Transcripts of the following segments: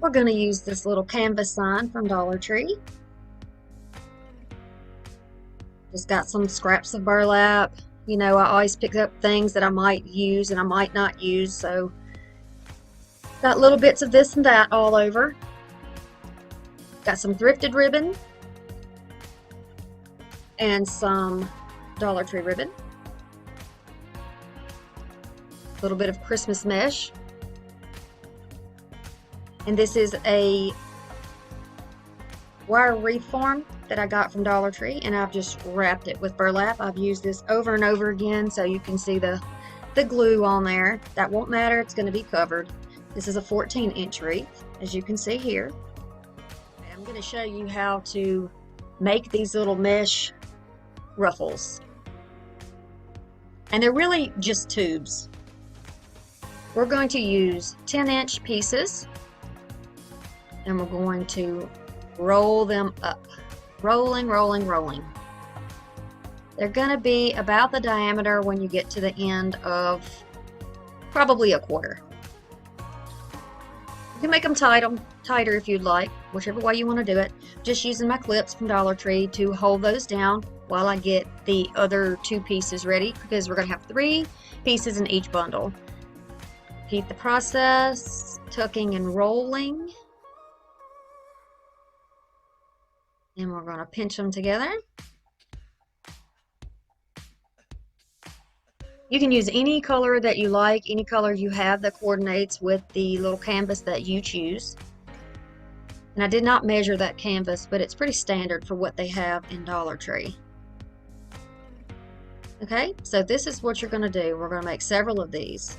we're going to use this little canvas sign from Dollar Tree. Just got some scraps of burlap. You know, I always pick up things that I might use and I might not use, so got little bits of this and that all over. Got some thrifted ribbon and some Dollar Tree ribbon. A little bit of Christmas mesh. And this is a wire wreath form that I got from Dollar Tree, and I've just wrapped it with burlap. I've used this over and over again so you can see the glue on there. That won't matter, it's going to be covered. This is a 14-inch wreath, as you can see here. I'm going to show you how to make these little mesh ruffles. And they're really just tubes. We're going to use 10-inch pieces, and we're going to roll them up. Rolling, rolling, rolling. They're going to be about the diameter when you get to the end of probably a quarter. You can make them tighter if you'd like, whichever way you want to do it. Just using my clips from Dollar Tree to hold those down while I get the other 2 pieces ready, because we're going to have 3 pieces in each bundle. Repeat the process, tucking and rolling. And we're going to pinch them together. You can use any color that you like, any color you have that coordinates with the little canvas that you choose. And I did not measure that canvas, but it's pretty standard for what they have in Dollar Tree. Okay, so this is what you're going to do. We're going to make several of these.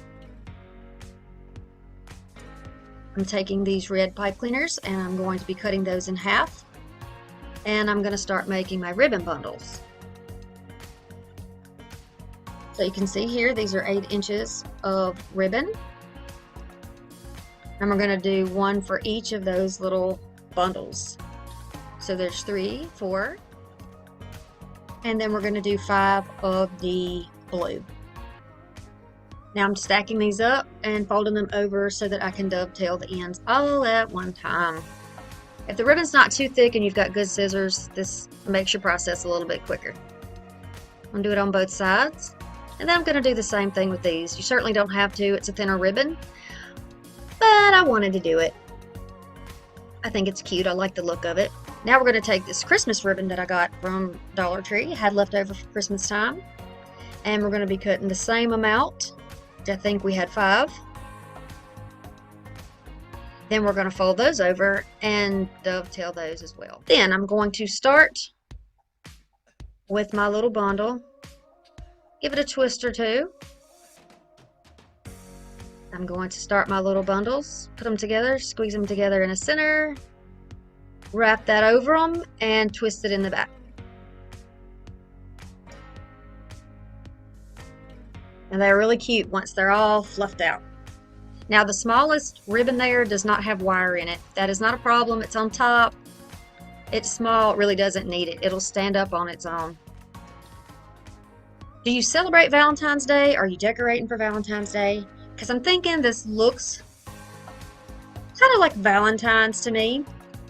I'm taking these red pipe cleaners and I'm going to be cutting those in half. And I'm going to start making my ribbon bundles. So you can see here, these are 8 inches of ribbon. And we're going to do 1 for each of those little bundles. So there's 3, 4, and then we're going to do 5 of the blue. Now I'm stacking these up and folding them over so that I can dovetail the ends all at one time. If the ribbon's not too thick and you've got good scissors, this makes your process a little bit quicker. I'm going to do it on both sides. And then I'm going to do the same thing with these. You certainly don't have to, it's a thinner ribbon, but I wanted to do it. I think it's cute, I like the look of it. Now we're going to take this Christmas ribbon that I got from Dollar Tree, had left over for Christmas time, and we're going to be cutting the same amount. I think we had 5. Then we're going to fold those over and dovetail those as well. Then I'm going to start with my little bundle. Give it a twist or 2. I'm going to start my little bundles, put them together, squeeze them together in a center, wrap that over them, and twist it in the back. And they're really cute once they're all fluffed out. Now the smallest ribbon there does not have wire in it. That is not a problem. It's on top. It's small. It really doesn't need it. It'll stand up on its own. Do you celebrate Valentine's Day? Are you decorating for Valentine's Day? Because I'm thinking this looks kind of like Valentine's to me.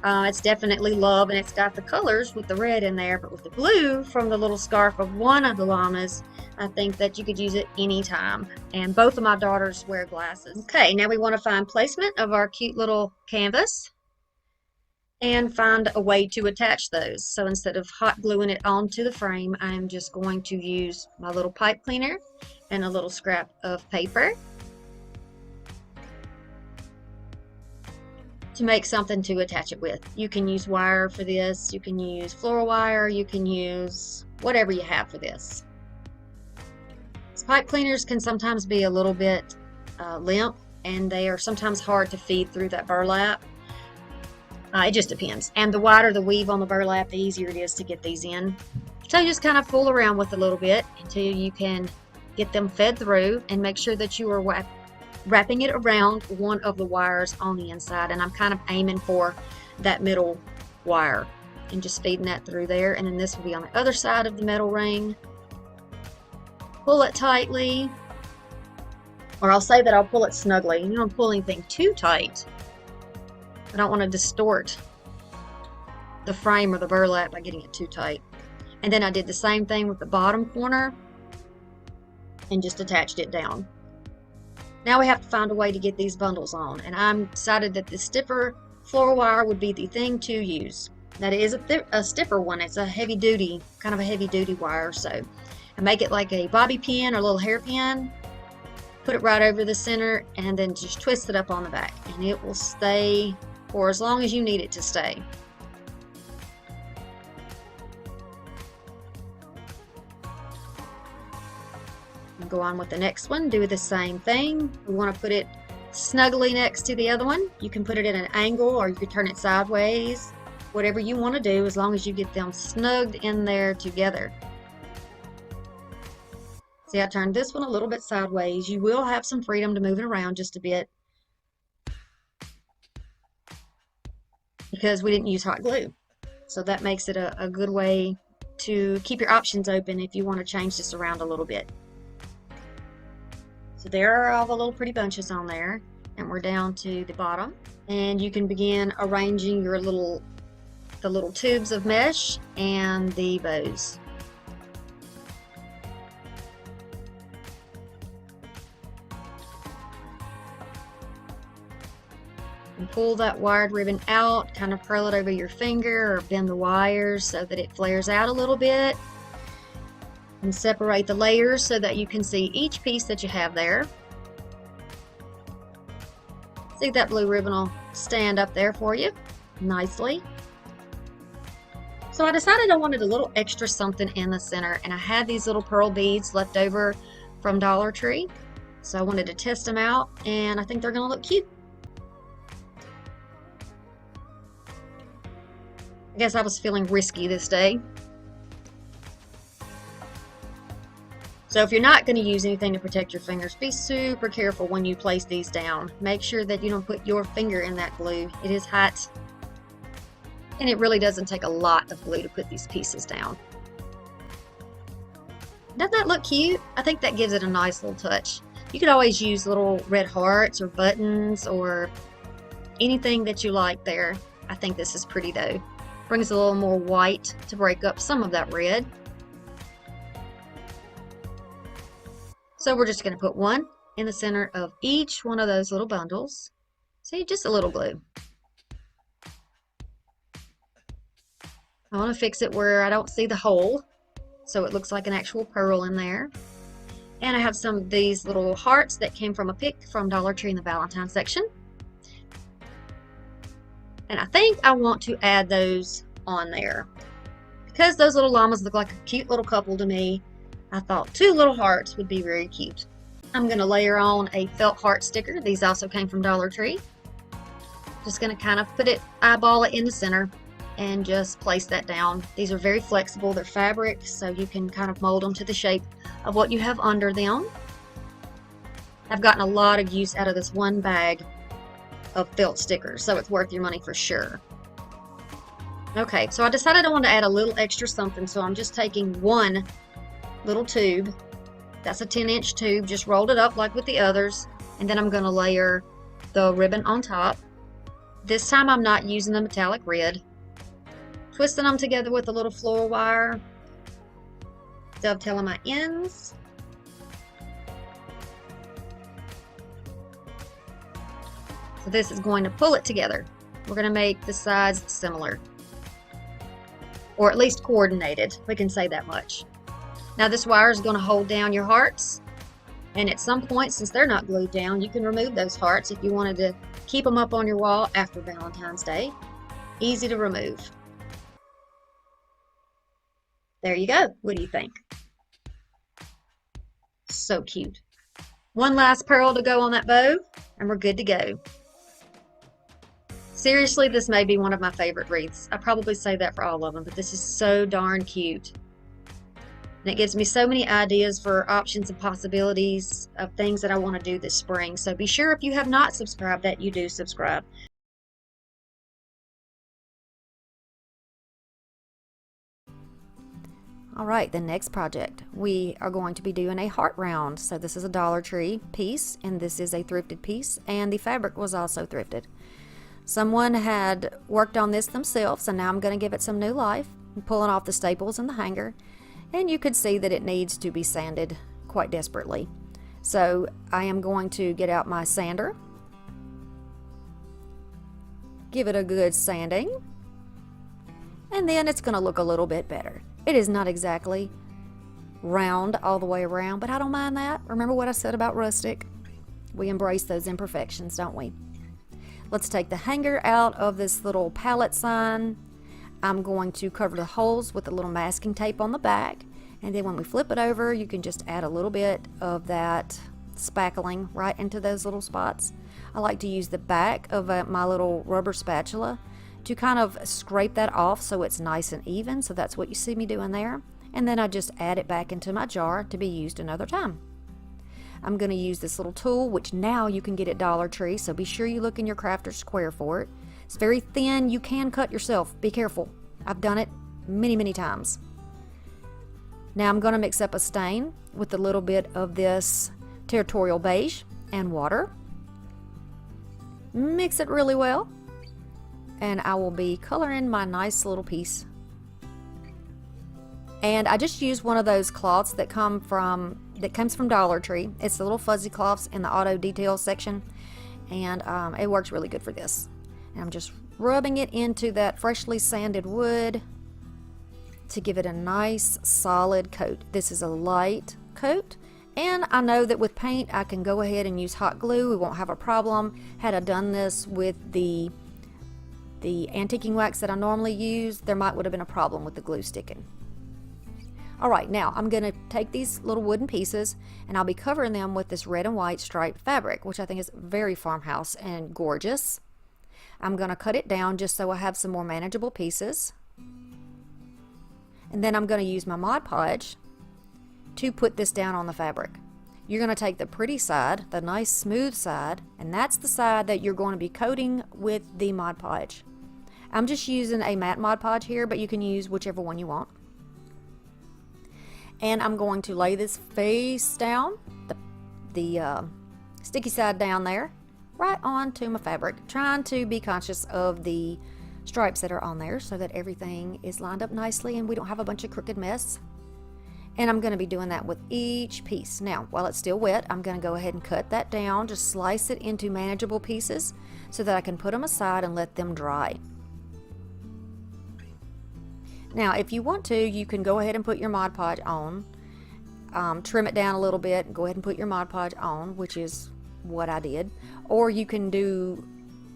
It's definitely love, and it's got the colors with the red in there, but with the blue from the little scarf of one of the llamas, I think that you could use it anytime. And both of my daughters wear glasses. Okay, now we want to find placement of our cute little canvas and find a way to attach those. So instead of hot gluing it onto the frame, I'm just going to use my little pipe cleaner and a little scrap of paper to make something to attach it with. You can use wire for this, you can use floral wire, you can use whatever you have for this. Pipe cleaners can sometimes be a little bit limp, and they are sometimes hard to feed through that burlap. It just depends. And the wider the weave on the burlap, the easier it is to get these in. So you just kind of fool around with a little bit until you can get them fed through, and make sure that you are wrapping it around one of the wires on the inside. And I'm kind of aiming for that middle wire and just feeding that through there. And then this will be on the other side of the metal ring. Pull it tightly, or I'll say that I'll pull it snugly. You don't pull anything too tight, I don't want to distort the frame or the burlap by getting it too tight. And then I did the same thing with the bottom corner and just attached it down. Now we have to find a way to get these bundles on, and I'm decided that the stiffer floral wire would be the thing to use. That is a stiffer one. It's a heavy duty, kind of a heavy duty wire. So I make it like a bobby pin or a little hairpin, put it right over the center, and then just twist it up on the back, and it will stay for as long as you need it to stay. Go on with the next one, do the same thing. We want to put it snugly next to the other one. You can put it at an angle or you can turn it sideways, whatever you want to do, as long as you get them snugged in there together. See, I turned this one a little bit sideways. You will have some freedom to move it around just a bit because we didn't use hot glue. So that makes it a good way to keep your options open if you want to change this around a little bit. So there are all the little pretty bunches on there, and we're down to the bottom, and you can begin arranging your the little tubes of mesh and the bows. And pull that wired ribbon out, kind of curl it over your finger or bend the wires so that it flares out a little bit. And separate the layers so that you can see each piece that you have there. See, that blue ribbon will stand up there for you nicely. So I decided I wanted a little extra something in the center, and I had these little pearl beads left over from Dollar Tree. So I wanted to test them out, and I think they're going to look cute. I guess I was feeling risky this day. So if you're not going to use anything to protect your fingers, be super careful when you place these down. Make sure that you don't put your finger in that glue. It is hot, and it really doesn't take a lot of glue to put these pieces down. Doesn't that look cute? I think that gives it a nice little touch. You could always use little red hearts or buttons or anything that you like there. I think this is pretty though. Brings a little more white to break up some of that red. So we're just going to put one in the center of each one of those little bundles. See, just a little glue. I want to fix it where I don't see the hole, so it looks like an actual pearl in there. And I have some of these little hearts that came from a pick from Dollar Tree in the Valentine section. And I think I want to add those on there. Because those little llamas look like a cute little couple to me, I thought 2 little hearts would be very cute. I'm going to layer on a felt heart sticker. These also came from Dollar Tree. Just going to kind of eyeball it in the center and just place that down. These are very flexible. They're fabric, so you can kind of mold them to the shape of what you have under them. I've gotten a lot of use out of this one bag of felt stickers, so it's worth your money for sure. Okay, so I decided I wanted to add a little extra something, so I'm just taking one little tube. That's a 10-inch tube. Just rolled it up like with the others, and then I'm going to layer the ribbon on top. This time I'm not using the metallic red. Twisting them together with a little floral wire, dovetailing my ends. So this is going to pull it together. We're going to make the sides similar, or at least coordinated. We can say that much. Now this wire is going to hold down your hearts, and at some point, since they're not glued down, you can remove those hearts if you wanted to keep them up on your wall after Valentine's Day. Easy to remove. There you go. What do you think? So cute. One last pearl to go on that bow, and we're good to go. Seriously, this may be one of my favorite wreaths. I probably say that for all of them, but this is so darn cute. And it gives me so many ideas for options and possibilities of things that I want to do this spring. So be sure, if you have not subscribed, that you do subscribe. All right, the next project, we are going to be doing a heart round. So this is a Dollar Tree piece, and this is a thrifted piece, and the fabric was also thrifted. Someone had worked on this themselves, and now I'm going to give it some new life. I'm pulling off the staples in the hanger, and you could see that it needs to be sanded quite desperately. So I am going to get out my sander, give it a good sanding, and then it's going to look a little bit better. It is not exactly round all the way around, but I don't mind that. Remember what I said about Rustic? We embrace those imperfections, don't we? Let's take the hanger out of this little pallet sign. I'm going to cover the holes with a little masking tape on the back, and then when we flip it over, you can just add a little bit of that spackling right into those little spots. I like to use the back of my little rubber spatula to kind of scrape that off so it's nice and even. So that's what you see me doing there. And then I just add it back into my jar to be used another time. I'm going to use this little tool, which now you can get at Dollar Tree, so be sure you look in your Crafter's Square for it. It's very thin. You can cut yourself. Be careful. I've done it many, many times. Now I'm going to mix up a stain with a little bit of this Territorial Beige and water. Mix it really well, and I will be coloring my nice little piece. And I just used one of those cloths that comes from Dollar Tree. It's the little fuzzy cloths in the auto detail section, and it works really good for this. And I'm just rubbing it into that freshly sanded wood to give it a nice solid coat. This is a light coat, and I know that with paint I can go ahead and use hot glue. We won't have a problem. Had I done this with the antiquing wax that I normally use, there would have been a problem with the glue sticking. Alright, now I'm going to take these little wooden pieces and I'll be covering them with this red and white striped fabric, which I think is very farmhouse and gorgeous. I'm going to cut it down just so I have some more manageable pieces. And then I'm going to use my Mod Podge to put this down on the fabric. You're going to take the pretty side, the nice smooth side, and that's the side that you're going to be coating with the Mod Podge. I'm just using a matte Mod Podge here, but you can use whichever one you want. And I'm going to lay this face down, the sticky side down there, right onto my fabric, trying to be conscious of the stripes that are on there so that everything is lined up nicely and we don't have a bunch of crooked mess. And I'm going to be doing that with each piece. Now, while it's still wet, I'm going to go ahead and cut that down, just slice it into manageable pieces so that I can put them aside and let them dry. Now, if you want to, you can go ahead and put your Mod Podge on, trim it down a little bit, and go ahead and put your Mod Podge on, which is what I did. Or you can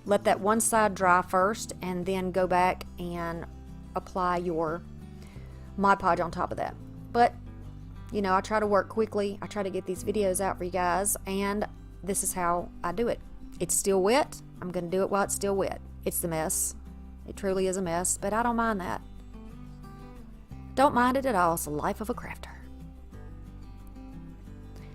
let that one side dry first and then go back and apply your Mod Podge on top of that. But, you know, I try to work quickly. I try to get these videos out for you guys, and this is how I do it. It's still wet. I'm going to do it while it's still wet. It's the mess. It truly is a mess, but I don't mind that. Don't mind it at all. It's the life of a crafter.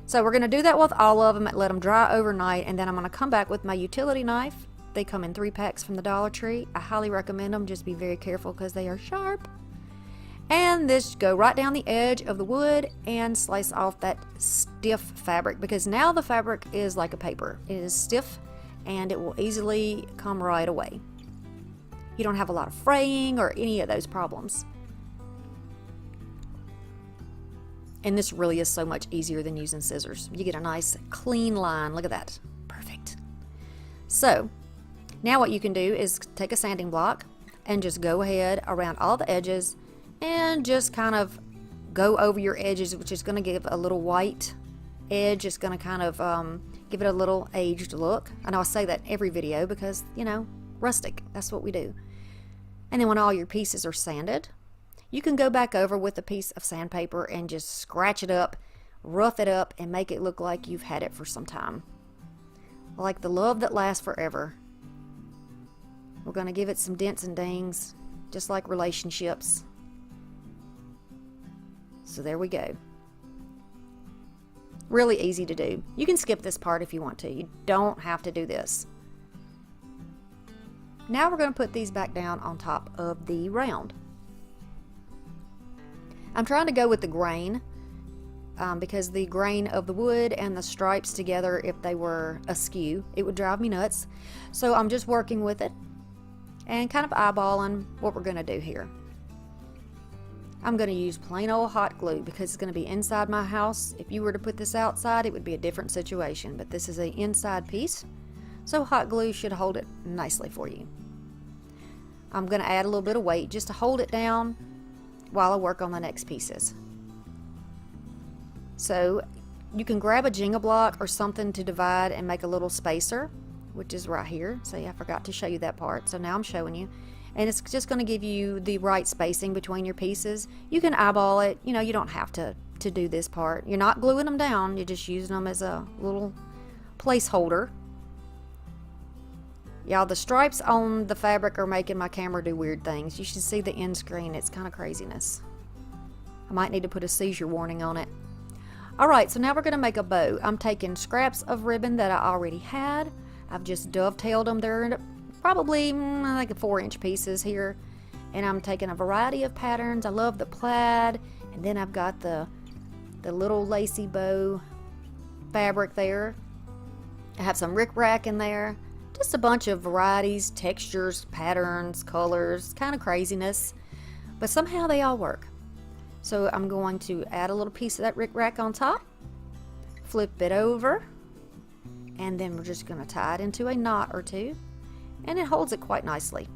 So we're going to do that with all of them, let them dry overnight, and then I'm going to come back with my utility knife. They come in 3 packs from the Dollar Tree. I highly recommend them. Just be very careful because they are sharp. And this go right down the edge of the wood and slice off that stiff fabric, because now the fabric is like a paper. It is stiff and it will easily come right away. You don't have a lot of fraying or any of those problems. And this really is so much easier than using scissors. You get a nice clean line. Look at that. Perfect. So now what you can do is take a sanding block and just go ahead around all the edges and just kind of go over your edges, which is going to give a little white edge. It's going to kind of give it a little aged look. I know I say that in every video because, you know, rustic. That's what we do. And then when all your pieces are sanded, you can go back over with a piece of sandpaper and just scratch it up, rough it up, and make it look like you've had it for some time. Like the love that lasts forever. We're going to give it some dents and dings, just like relationships. So there we go. Really easy to do. You can skip this part if you want to. You don't have to do this. Now we're going to put these back down on top of the round. I'm trying to go with the grain because the grain of the wood and the stripes together, if they were askew, it would drive me nuts. So I'm just working with it and kind of eyeballing what we're going to do here. I'm going to use plain old hot glue because it's going to be inside my house. If you were to put this outside, it would be a different situation, but this is an inside piece, so hot glue should hold it nicely for you. I'm going to add a little bit of weight just to hold it down while I work on the next pieces. So you can grab a Jenga block or something to divide and make a little spacer, which is right here. See, I forgot to show you that part, so now I'm showing you. And it's just going to give you the right spacing between your pieces. You can eyeball it. You know, you don't have to do this part. You're not gluing them down. You're just using them as a little placeholder. Y'all, the stripes on the fabric are making my camera do weird things. You should see the end screen. It's kind of craziness. I might need to put a seizure warning on it. Alright, so now we're going to make a bow. I'm taking scraps of ribbon that I already had. I've just dovetailed them. They're probably, I think, 4-inch pieces here. And I'm taking a variety of patterns. I love the plaid. And then I've got the little lacy bow fabric there. I have some rickrack in there. Just a bunch of varieties, textures, patterns, colors, kind of craziness. But somehow they all work. So I'm going to add a little piece of that rickrack on top. Flip it over. And then we're just going to tie it into a knot or two. And it holds it quite nicely.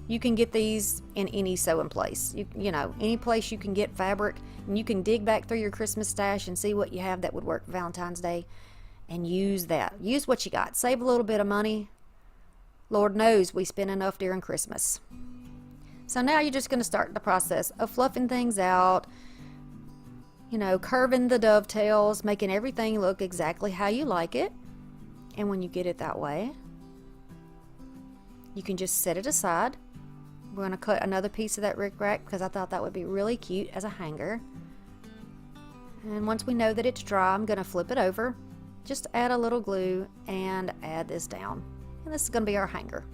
You can get these in any sewing place. You know, any place you can get fabric, and you can dig back through your Christmas stash and see what you have that would work for Valentine's Day, and use that. Use what you got. Save a little bit of money. Lord knows we spend enough during Christmas. So now you're just going to start the process of fluffing things out, you know, curving the dovetails, making everything look exactly how you like it. And when you get it that way, you can just set it aside. We're going to cut another piece of that rickrack because I thought that would be really cute as a hanger. And once we know that it's dry, I'm going to flip it over. Just add a little glue and add this down. And this is going to be our hanger.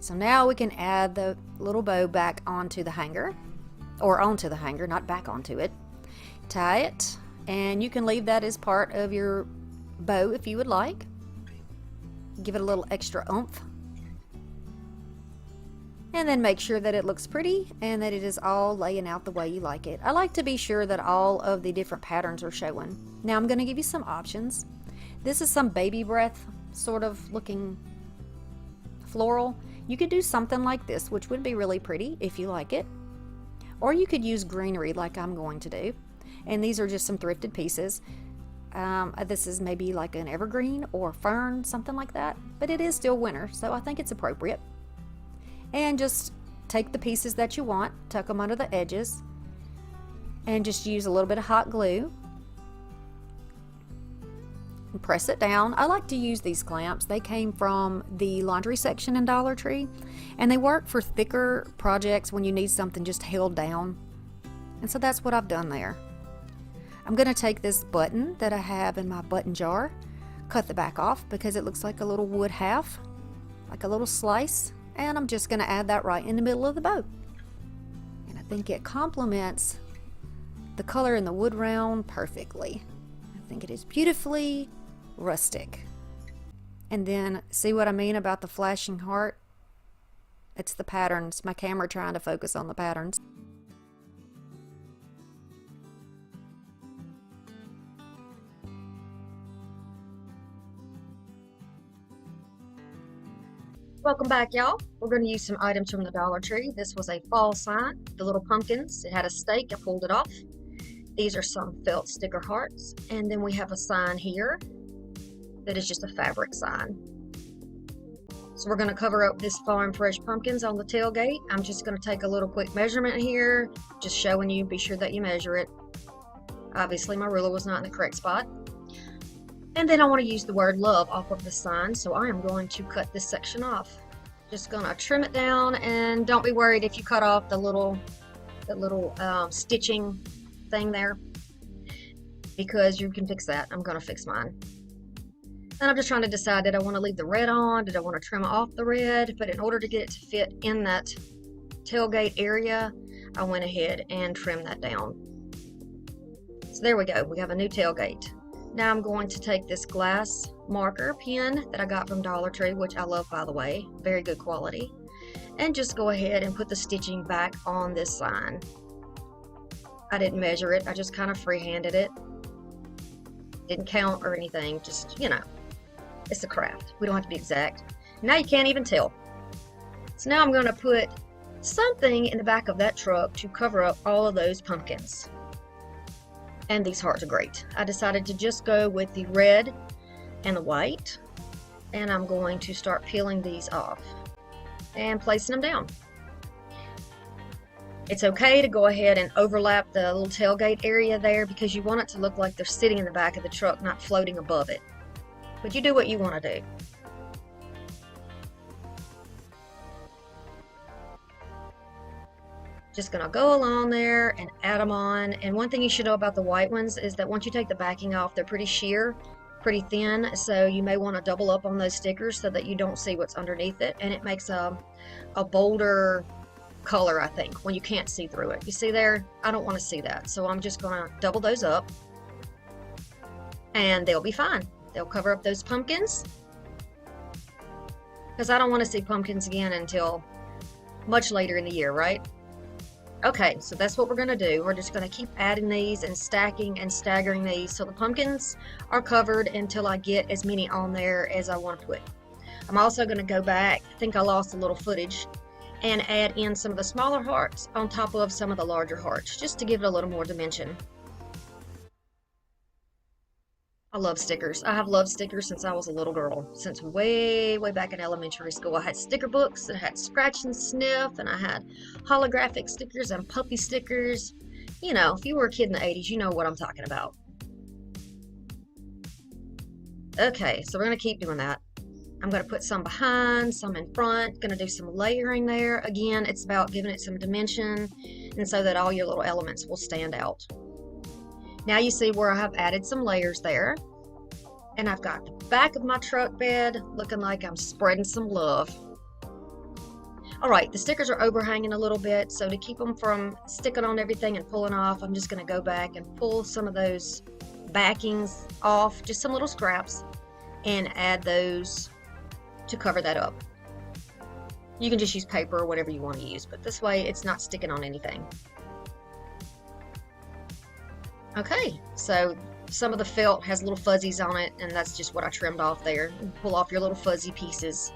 So now we can add the little bow back onto the hanger. Or onto the hanger, not back onto it. Tie it. And you can leave that as part of your bow if you would like. Give it a little extra oomph. And then make sure that it looks pretty and that it is all laying out the way you like it. I like to be sure that all of the different patterns are showing. Now I'm going to give you some options. This is some baby breath sort of looking floral. You could do something like this, which would be really pretty if you like it. Or you could use greenery like I'm going to do. And these are just some thrifted pieces. This is maybe like an evergreen or fern, something like that. But it is still winter, so I think it's appropriate. And just take the pieces that you want, tuck them under the edges, and just use a little bit of hot glue. And press it down. I like to use these clamps. They came from the laundry section in Dollar Tree. And they work for thicker projects when you need something just held down. And so that's what I've done there. I'm going to take this button that I have in my button jar, cut the back off because it looks like a little wood half, like a little slice, and I'm just going to add that right in the middle of the bow. And I think it complements the color in the wood round perfectly. I think it is beautifully rustic. And then, see what I mean about the flashing heart? It's the patterns, my camera trying to focus on the patterns. Welcome back, y'all. We're going to use some items from the Dollar Tree. This was a fall sign, the little pumpkins. It had a stake. I pulled it off. These are some felt sticker hearts. And then we have a sign here that is just a fabric sign. So we're going to cover up this farm fresh pumpkins on the tailgate. I'm just going to take a little quick measurement here, just showing you, be sure that you measure it. Obviously my ruler was not in the correct spot. And then I want to use the word love off of the sign, so I am going to cut this section off. Just going to trim it down, and don't be worried if you cut off the little stitching thing there, because you can fix that. I'm going to fix mine. And I'm just trying to decide, did I want to leave the red on? Did I want to trim off the red? But in order to get it to fit in that tailgate area, I went ahead and trimmed that down. So there we go. We have a new tailgate. Now I'm going to take this glass marker pen that I got from Dollar Tree, which I love, by the way, very good quality, and just go ahead and put the stitching back on this sign. I didn't measure it, I just kind of freehanded it. Didn't count or anything, just, you know, it's a craft. We don't have to be exact. Now you can't even tell. So now I'm going to put something in the back of that truck to cover up all of those pumpkins. And these hearts are great. I decided to just go with the red and the white, and I'm going to start peeling these off and placing them down. It's okay to go ahead and overlap the little tailgate area there because you want it to look like they're sitting in the back of the truck, not floating above it. But you do what you want to do. Just gonna go along there and add them on. And one thing you should know about the white ones is that once you take the backing off, they're pretty sheer, pretty thin, so you may want to double up on those stickers so that you don't see what's underneath it, and it makes a bolder color, I think, when you can't see through it. You see there? I don't want to see that, so I'm just gonna double those up and they'll be fine. They'll cover up those pumpkins because I don't want to see pumpkins again until much later in the year, right? Okay, so that's what we're going to do. We're just going to keep adding these and stacking and staggering these so the pumpkins are covered until I get as many on there as I want to put. I'm also going to go back, I think I lost a little footage, and add in some of the smaller hearts on top of some of the larger hearts, just to give it a little more dimension. I love stickers. I have loved stickers since I was a little girl, since way back in elementary school. I had sticker books that had scratch and sniff, and I had holographic stickers and puppy stickers. You know, if you were a kid in the 80s, you know what I'm talking about. Okay, so we're going to keep doing that. I'm going to put some behind, some in front, going to do some layering there. Again, it's about giving it some dimension and so that all your little elements will stand out. Now you see where I have added some layers there, and I've got the back of my truck bed looking like I'm spreading some love. All right, the stickers are overhanging a little bit, so to keep them from sticking on everything and pulling off, I'm just going to go back and pull some of those backings off, just some little scraps, and add those to cover that up. You can just use paper or whatever you want to use, but this way it's not sticking on anything. Okay, so some of the felt has little fuzzies on it, and that's just what I trimmed off there. You pull off your little fuzzy pieces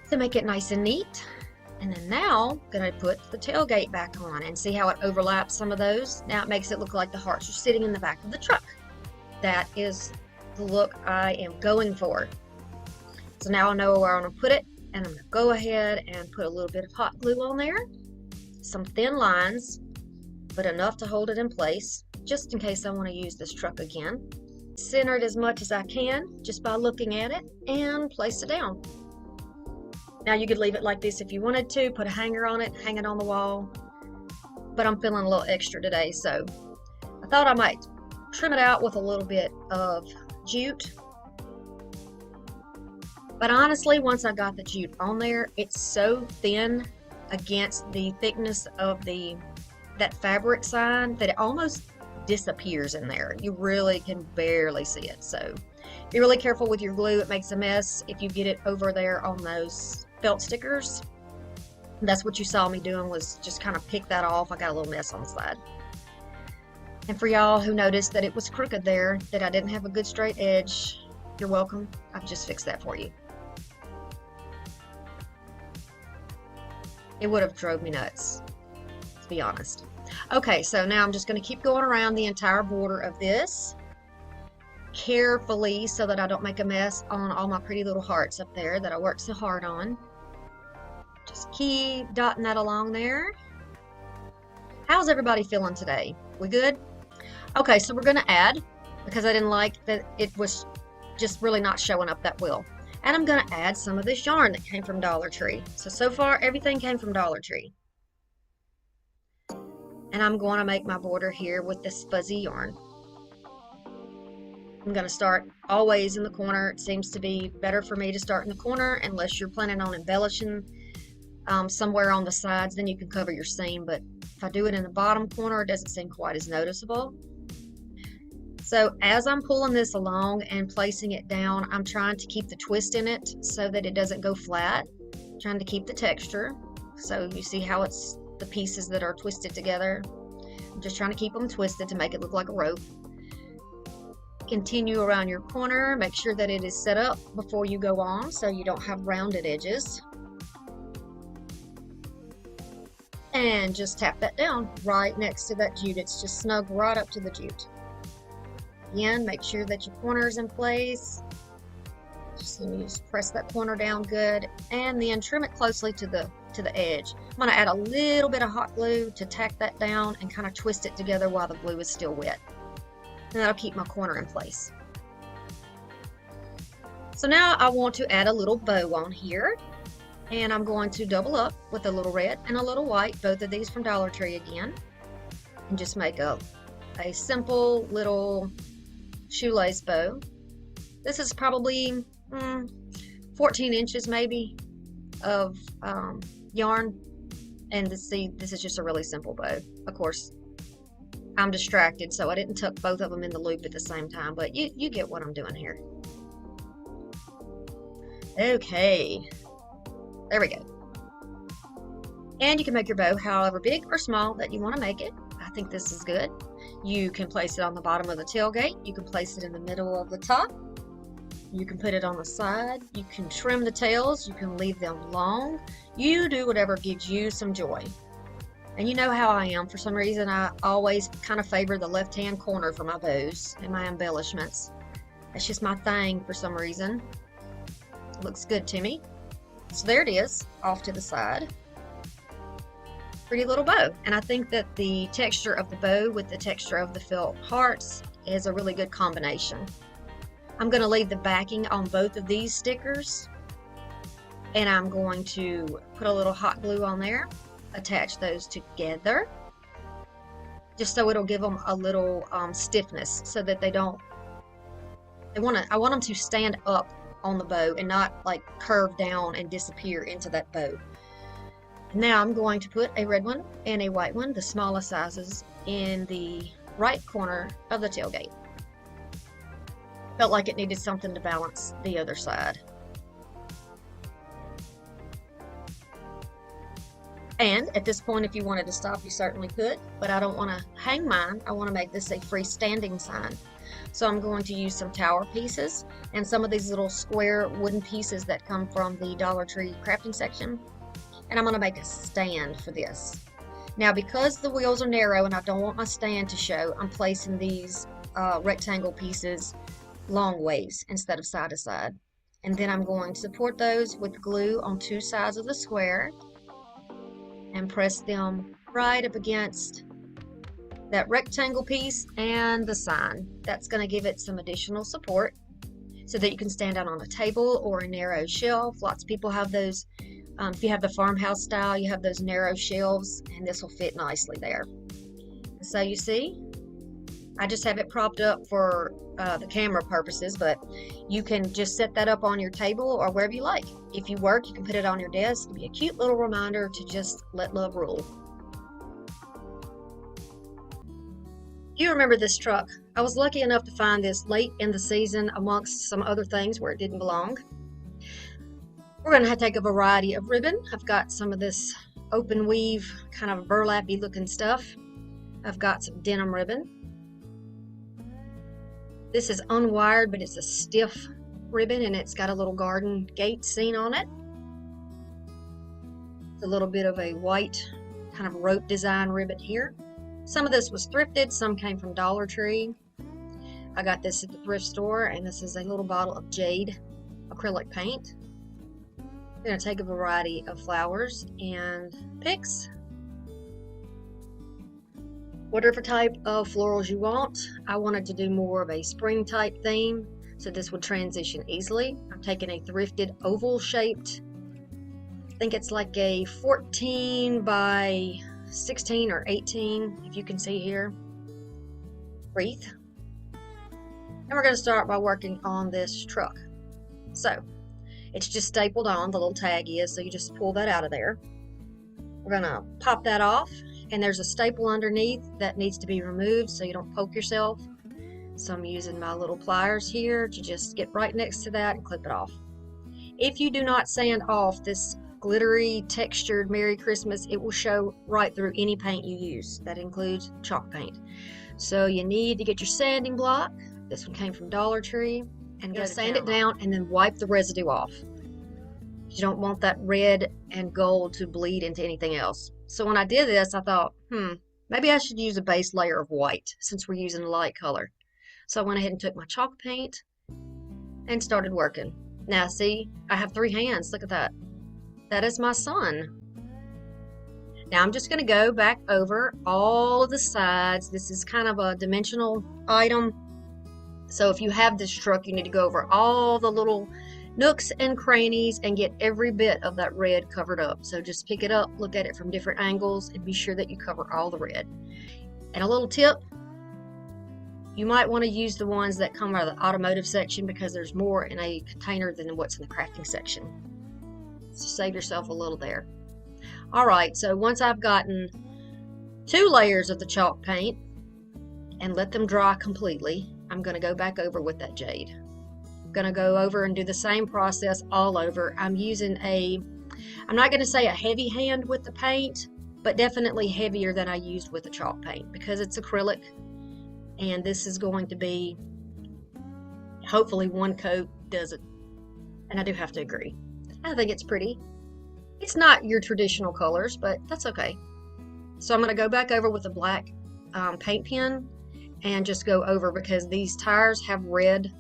to make it nice and neat. And then now I'm going to put the tailgate back on and see how it overlaps some of those. Now it makes it look like the hearts are sitting in the back of the truck. That is the look I am going for. So now I know where I'm going to put it, and I'm going to go ahead and put a little bit of hot glue on there, some thin lines, but enough to hold it in place, just in case I want to use this truck again. Center it as much as I can, just by looking at it, and place it down. Now you could leave it like this if you wanted to, put a hanger on it, hang it on the wall, but I'm feeling a little extra today, so I thought I might trim it out with a little bit of jute. But honestly, once I got the jute on there, it's so thin against the thickness of that fabric sign that it almost disappears in there. You really can barely see it. So be really careful with your glue. It makes a mess if you get it over there on those felt stickers. That's what you saw me doing, was just kind of pick that off. I got a little mess on the side. And for y'all who noticed that it was crooked there, that I didn't have a good straight edge, you're welcome. I've just fixed that for you. It would have drove me nuts, to be honest. Okay, so now I'm just going to keep going around the entire border of this carefully so that I don't make a mess on all my pretty little hearts up there that I worked so hard on. Just keep dotting that along there. How's everybody feeling today? We good? Okay, so we're going to add, because I didn't like that it was just really not showing up that well. And I'm going to add some of this yarn that came from Dollar Tree. So far everything came from Dollar Tree. And I'm going to make my border here with this fuzzy yarn. I'm going to start always in the corner. It seems to be better for me to start in the corner unless you're planning on embellishing somewhere on the sides, then you can cover your seam. But if I do it in the bottom corner, it doesn't seem quite as noticeable. So as I'm pulling this along and placing it down, I'm trying to keep the twist in it so that it doesn't go flat. Trying to keep the texture. So you see how it's the pieces that are twisted together. I'm just trying to keep them twisted to make it look like a rope. Continue around your corner. Make sure that it is set up before you go on so you don't have rounded edges. And just tap that down right next to that jute. It's just snug right up to the jute. Again, make sure that your corner is in place. Just press that corner down good, and then trim it closely to the edge. I'm going to add a little bit of hot glue to tack that down and kind of twist it together while the glue is still wet. And that'll keep my corner in place. So now I want to add a little bow on here, and I'm going to double up with a little red and a little white, both of these from Dollar Tree again, and just make a simple little shoelace bow. This is probably 14 inches maybe of yarn, and this is just a really simple bow. Of course, I'm distracted, so I didn't tuck both of them in the loop at the same time, but you get what I'm doing here. Okay, there we go. And you can make your bow however big or small that you want to make it. I think this is good. You can place it on the bottom of the tailgate. You can place it in the middle of the top. You can put it on the side. You can trim the tails. You can leave them long. You do whatever gives you some joy. And you know how I am. For some reason, I always kind of favor the left-hand corner for my bows and my embellishments. That's just my thing for some reason. It looks good to me. So there it is, off to the side. Pretty little bow. And I think that the texture of the bow with the texture of the felt hearts is a really good combination. I'm going to leave the backing on both of these stickers, and I'm going to put a little hot glue on there, attach those together, just so it'll give them a little stiffness, so that they don't, I want them to stand up on the bow and not like curve down and disappear into that bow. Now I'm going to put a red one and a white one, the smallest sizes, in the right corner of the tailgate. Felt like it needed something to balance the other side. And at this point, if you wanted to stop, you certainly could, but I don't want to hang mine. I want to make this a freestanding sign. So I'm going to use some tower pieces and some of these little square wooden pieces that come from the Dollar Tree crafting section. And I'm going to make a stand for this. Now, because the wheels are narrow and I don't want my stand to show, I'm placing these rectangle pieces long ways instead of side to side. And then I'm going to support those with glue on two sides of the square and press them right up against that rectangle piece and the sign. That's going to give it some additional support so that you can stand out on a table or a narrow shelf. Lots of people have those. If you have the farmhouse style, you have those narrow shelves, and this will fit nicely there. So you see, I just have it propped up for the camera purposes, but you can just set that up on your table or wherever you like. If you work, you can put it on your desk. It'll be a cute little reminder to just let love rule. You remember this truck. I was lucky enough to find this late in the season amongst some other things where it didn't belong. We're going to take a variety of ribbon. I've got some of this open weave, kind of burlappy looking stuff. I've got some denim ribbon. This is unwired, but it's a stiff ribbon, and it's got a little garden gate scene on it. It's a little bit of a white kind of rope design ribbon here. Some of this was thrifted, some came from Dollar Tree. I got this at the thrift store, and this is a little bottle of jade acrylic paint. I'm going to take a variety of flowers and picks. Whatever type of florals you want. I wanted to do more of a spring type theme, so this would transition easily. I'm taking a thrifted oval shaped, I think it's like a 14 by 16 or 18, if you can see here, wreath. And we're going to start by working on this truck. So it's just stapled on, the little tag is, so you just pull that out of there. We're going to pop that off, and there's a staple underneath that needs to be removed so you don't poke yourself. So I'm using my little pliers here to just get right next to that and clip it off. If you do not sand off this glittery textured Merry Christmas, it will show right through any paint you use. That includes chalk paint. So you need to get your sanding block. This one came from Dollar Tree, and go sand it down and then wipe the residue off. You don't want that red and gold to bleed into anything else. So when I did this, I thought, maybe I should use a base layer of white since we're using a light color. So I went ahead and took my chalk paint and started working. Now see, I have 3 hands. Look at that. That is my son. Now I'm just going to go back over all of the sides. This is kind of a dimensional item. So if you have this truck, you need to go over all the little nooks and crannies and get every bit of that red covered up. So just pick it up, look at it from different angles, and be sure that you cover all the red. And a little tip, you might want to use the ones that come out of the automotive section because there's more in a container than what's in the crafting section. So save yourself a little there. All right, so once I've gotten 2 layers of the chalk paint and let them dry completely, I'm going to go back over with that jade. I'm going to go over and do the same process all over. I'm using I'm not going to say a heavy hand with the paint, but definitely heavier than I used with the chalk paint because it's acrylic. And this is going to be, hopefully one coat does it. And I do have to agree. I think it's pretty. It's not your traditional colors, but that's okay. So I'm going to go back over with a black paint pen and just go over because these tires have red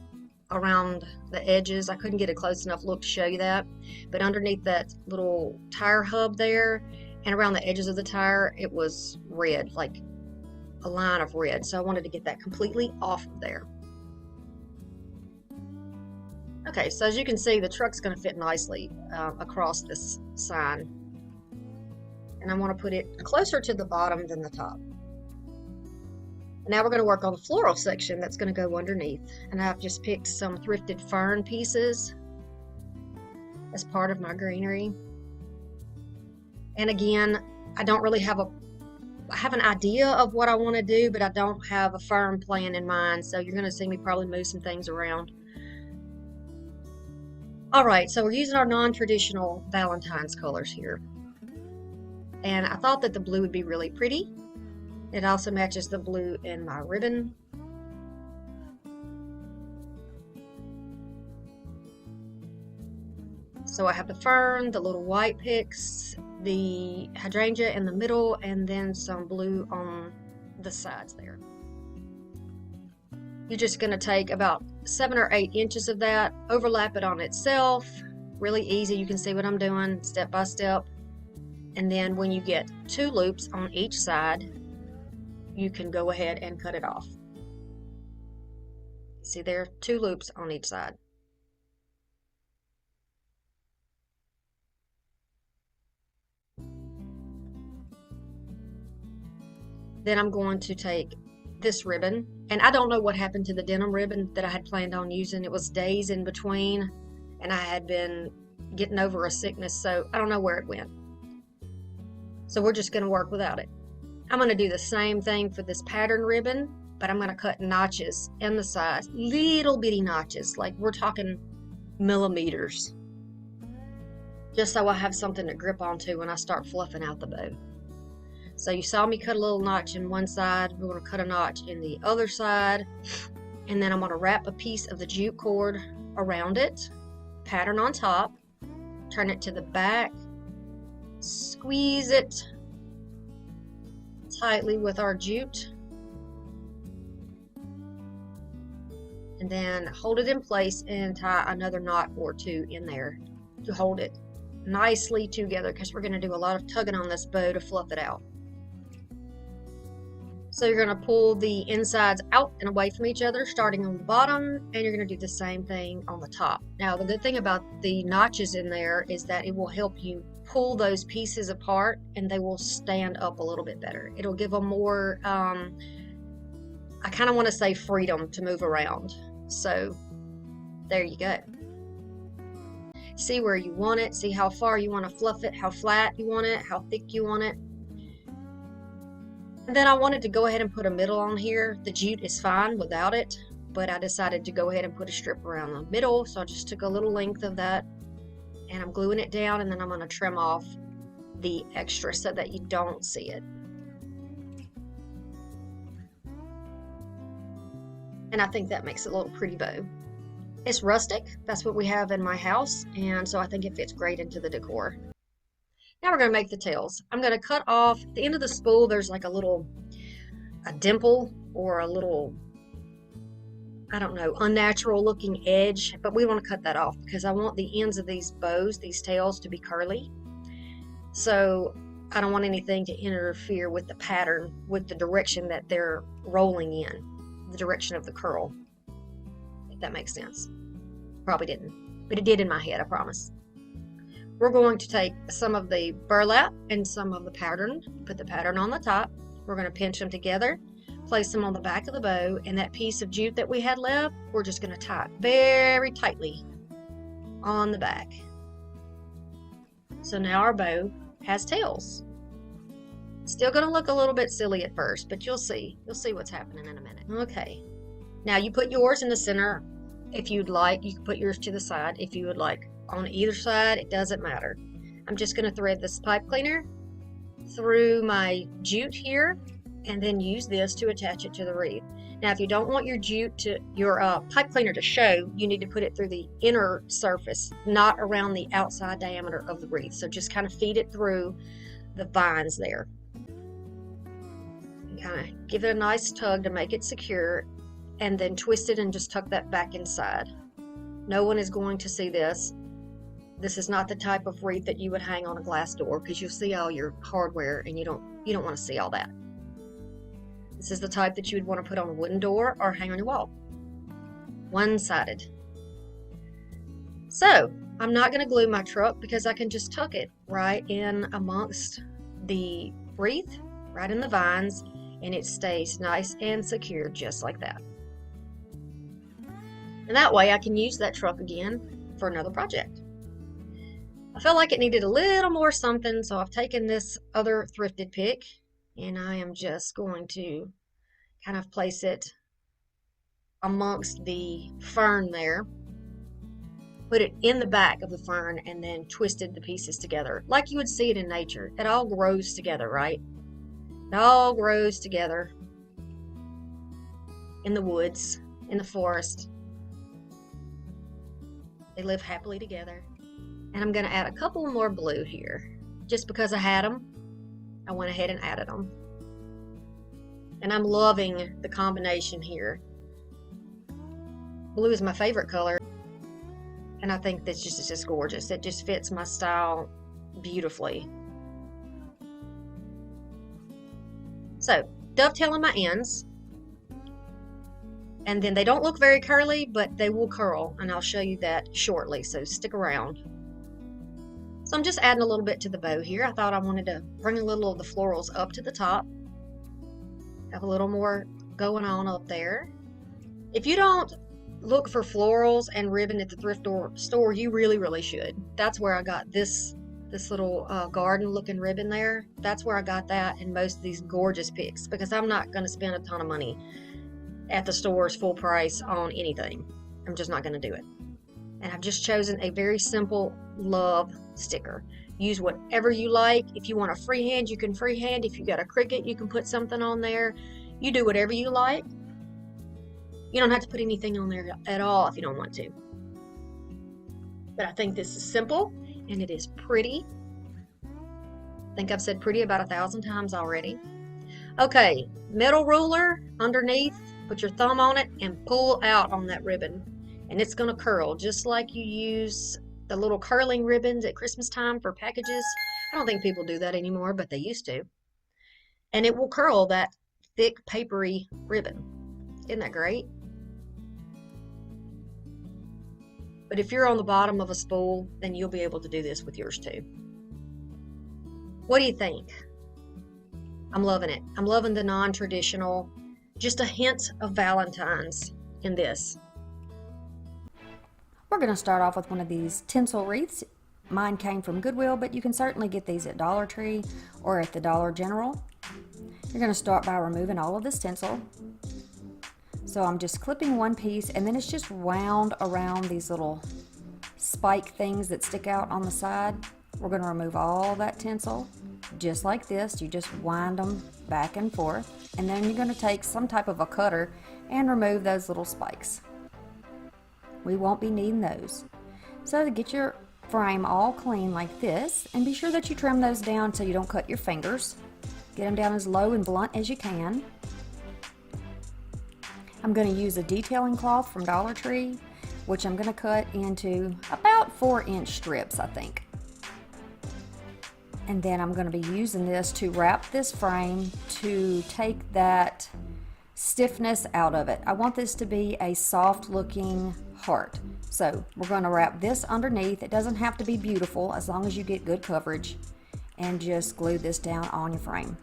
around the edges. I couldn't get a close enough look to show you that. But underneath that little tire hub there and around the edges of the tire, it was red, like a line of red. So I wanted to get that completely off of there. Okay, so as you can see, the truck's going to fit nicely across this sign. And I want to put it closer to the bottom than the top. Now we're going to work on the floral section that's going to go underneath. And I've just picked some thrifted fern pieces as part of my greenery. And again, I don't really have I have an idea of what I want to do, but I don't have a firm plan in mind. So you're going to see me probably move some things around. All right, so we're using our non-traditional Valentine's colors here. And I thought that the blue would be really pretty. It also matches the blue in my ribbon. So I have the fern, the little white picks, the hydrangea in the middle, and then some blue on the sides there. You're just going to take about 7 or 8 inches of that, overlap it on itself. Really easy. You can see what I'm doing step by step. And then when you get 2 loops on each side, you can go ahead and cut it off. See there, 2 loops on each side. Then I'm going to take this ribbon, and I don't know what happened to the denim ribbon that I had planned on using. It was days in between, and I had been getting over a sickness, so I don't know where it went. So we're just going to work without it. I'm going to do the same thing for this pattern ribbon, but I'm going to cut notches in the sides, little bitty notches, like we're talking millimeters, just so I have something to grip onto when I start fluffing out the bow. So you saw me cut a little notch in one side. We're going to cut a notch in the other side. And then I'm going to wrap a piece of the jute cord around it, pattern on top, turn it to the back, squeeze it tightly with our jute, and then hold it in place and tie another knot or 2 in there to hold it nicely together because we're going to do a lot of tugging on this bow to fluff it out. So you're going to pull the insides out and away from each other, starting on the bottom, and you're going to do the same thing on the top. Now, the good thing about the notches in there is that it will help you pull those pieces apart, and they will stand up a little bit better. It'll give them more, I kind of want to say freedom to move around. So there you go. See where you want it. See how far you want to fluff it, how flat you want it, how thick you want it. And then I wanted to go ahead and put a middle on here. The jute is fine without it, but I decided to go ahead and put a strip around the middle. So I just took a little length of that and I'm gluing it down, and then I'm going to trim off the extra so that you don't see it. And I think that makes it a little pretty bow. It's rustic. That's what we have in my house, and so I think it fits great into the decor. Now we're going to make the tails. I'm going to cut off the end of the spool. There's like a dimple or a little, I don't know, unnatural looking edge, but we want to cut that off because I want the ends of these bows, these tails, to be curly. So I don't want anything to interfere with the pattern, with the direction that they're rolling in, the direction of the curl, if that makes sense. Probably didn't, but it did in my head, I promise. We're going to take some of the burlap and some of the pattern, put the pattern on the top. We're going to pinch them together, place them on the back of the bow, and that piece of jute that we had left, we're just going to tie it very tightly on the back. So now our bow has tails. Still going to look a little bit silly at first, but you'll see what's happening in a minute. Okay, now you put yours in the center. If you'd like, you can put yours to the side. If you would like on either side, it doesn't matter. I'm just going to thread this pipe cleaner through my jute here and then use this to attach it to the wreath. Now if you don't want your jute to your pipe cleaner to show, you need to put it through the inner surface, not around the outside diameter of the wreath. So just kind of feed it through the vines there. Kind of give it a nice tug to make it secure, and then twist it and just tuck that back inside. No one is going to see this. This is not the type of wreath that you would hang on a glass door because you'll see all your hardware and you don't want to see all that. This is the type that you would want to put on a wooden door or hang on your wall. One-sided. So I'm not going to glue my truck because I can just tuck it right in amongst the wreath, right in the vines, and it stays nice and secure just like that. And that way I can use that truck again for another project. I felt like it needed a little more something, so I've taken this other thrifted pick and I am just going to kind of place it amongst the fern there, put it in the back of the fern, and then twisted the pieces together like you would see it in nature. It all grows together, right? It all grows together in the woods, in the forest. They live happily together. And I'm going to add a couple more blue here. Just because I had them, I went ahead and added them. And I'm loving the combination here. Blue is my favorite color. And I think this is just gorgeous. It just fits my style beautifully. So, dovetailing my ends. And then they don't look very curly, but they will curl. And I'll show you that shortly, so stick around. So I'm just adding a little bit to the bow here. I thought I wanted to bring a little of the florals up to the top. Have a little more going on up there. If you don't look for florals and ribbon at the thrift store, you really should. That's where I got this little garden looking ribbon there. That's where I got that and most of these gorgeous picks, because I'm not going to spend a ton of money at the stores full price on anything. I'm just not going to do it. And I've just chosen a very simple love sticker. Use whatever you like. If you want a freehand, you can freehand. If you got a Cricut, you can put something on there. You do whatever you like. You don't have to put anything on there at all if you don't want to. But I think this is simple and it is pretty. I think I've said pretty about 1,000 times already. Okay, metal ruler underneath, put your thumb on it and pull out on that ribbon. And it's going to curl just like you use the little curling ribbons at Christmas time for packages. I don't think people do that anymore, but they used to. And it will curl that thick papery ribbon. Isn't that great? But if you're on the bottom of a spool, then you'll be able to do this with yours too. What do you think? I'm loving it. I'm loving the non-traditional, just a hint of Valentine's in this. We're going to start off with one of these tinsel wreaths. Mine came from Goodwill, but you can certainly get these at Dollar Tree or at the Dollar General. You're going to start by removing all of this tinsel. So I'm just clipping one piece, and then it's just wound around these little spike things that stick out on the side. We're going to remove all that tinsel just like this. You just wind them back and forth, and then you're going to take some type of a cutter and remove those little spikes. We won't be needing those. So to get your frame all clean like this, and be sure that you trim those down so you don't cut your fingers. Get them down as low and blunt as you can. I'm going to use a detailing cloth from Dollar Tree, which I'm going to cut into about 4-inch strips, I think. And then I'm going to be using this to wrap this frame to take that stiffness out of it. I want this to be a soft looking heart. So we're going to wrap this underneath. It doesn't have to be beautiful as long as you get good coverage, and just glue this down on your frame.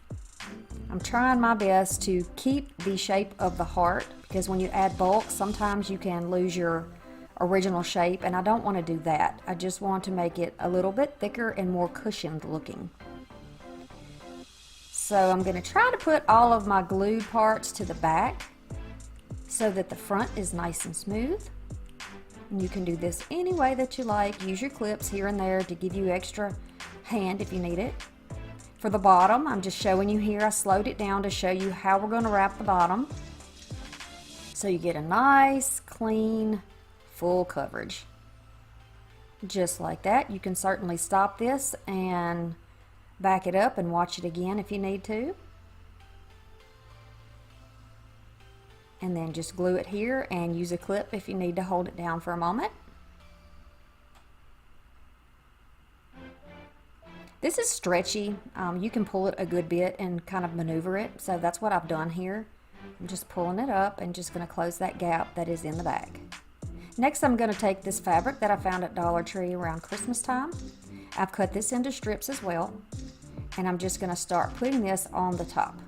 I'm trying my best to keep the shape of the heart, because when you add bulk, sometimes you can lose your original shape, and I don't want to do that. I just want to make it a little bit thicker and more cushioned looking. So I'm going to try to put all of my glued parts to the back so that the front is nice and smooth. And you can do this any way that you like. Use your clips here and there to give you extra hand if you need it. For the bottom, I'm just showing you here. I slowed it down to show you how we're going to wrap the bottom, so you get a nice, clean, full coverage. Just like that. You can certainly stop this and back it up and watch it again if you need to. And then just glue it here and use a clip if you need to hold it down for a moment. This is stretchy. You can pull it a good bit and kind of maneuver it. So that's what I've done here. I'm just pulling it up and just going to close that gap that is in the back. Next, I'm going to take this fabric that I found at Dollar Tree around Christmas time. I've cut this into strips as well. And I'm just going to start putting this on the top.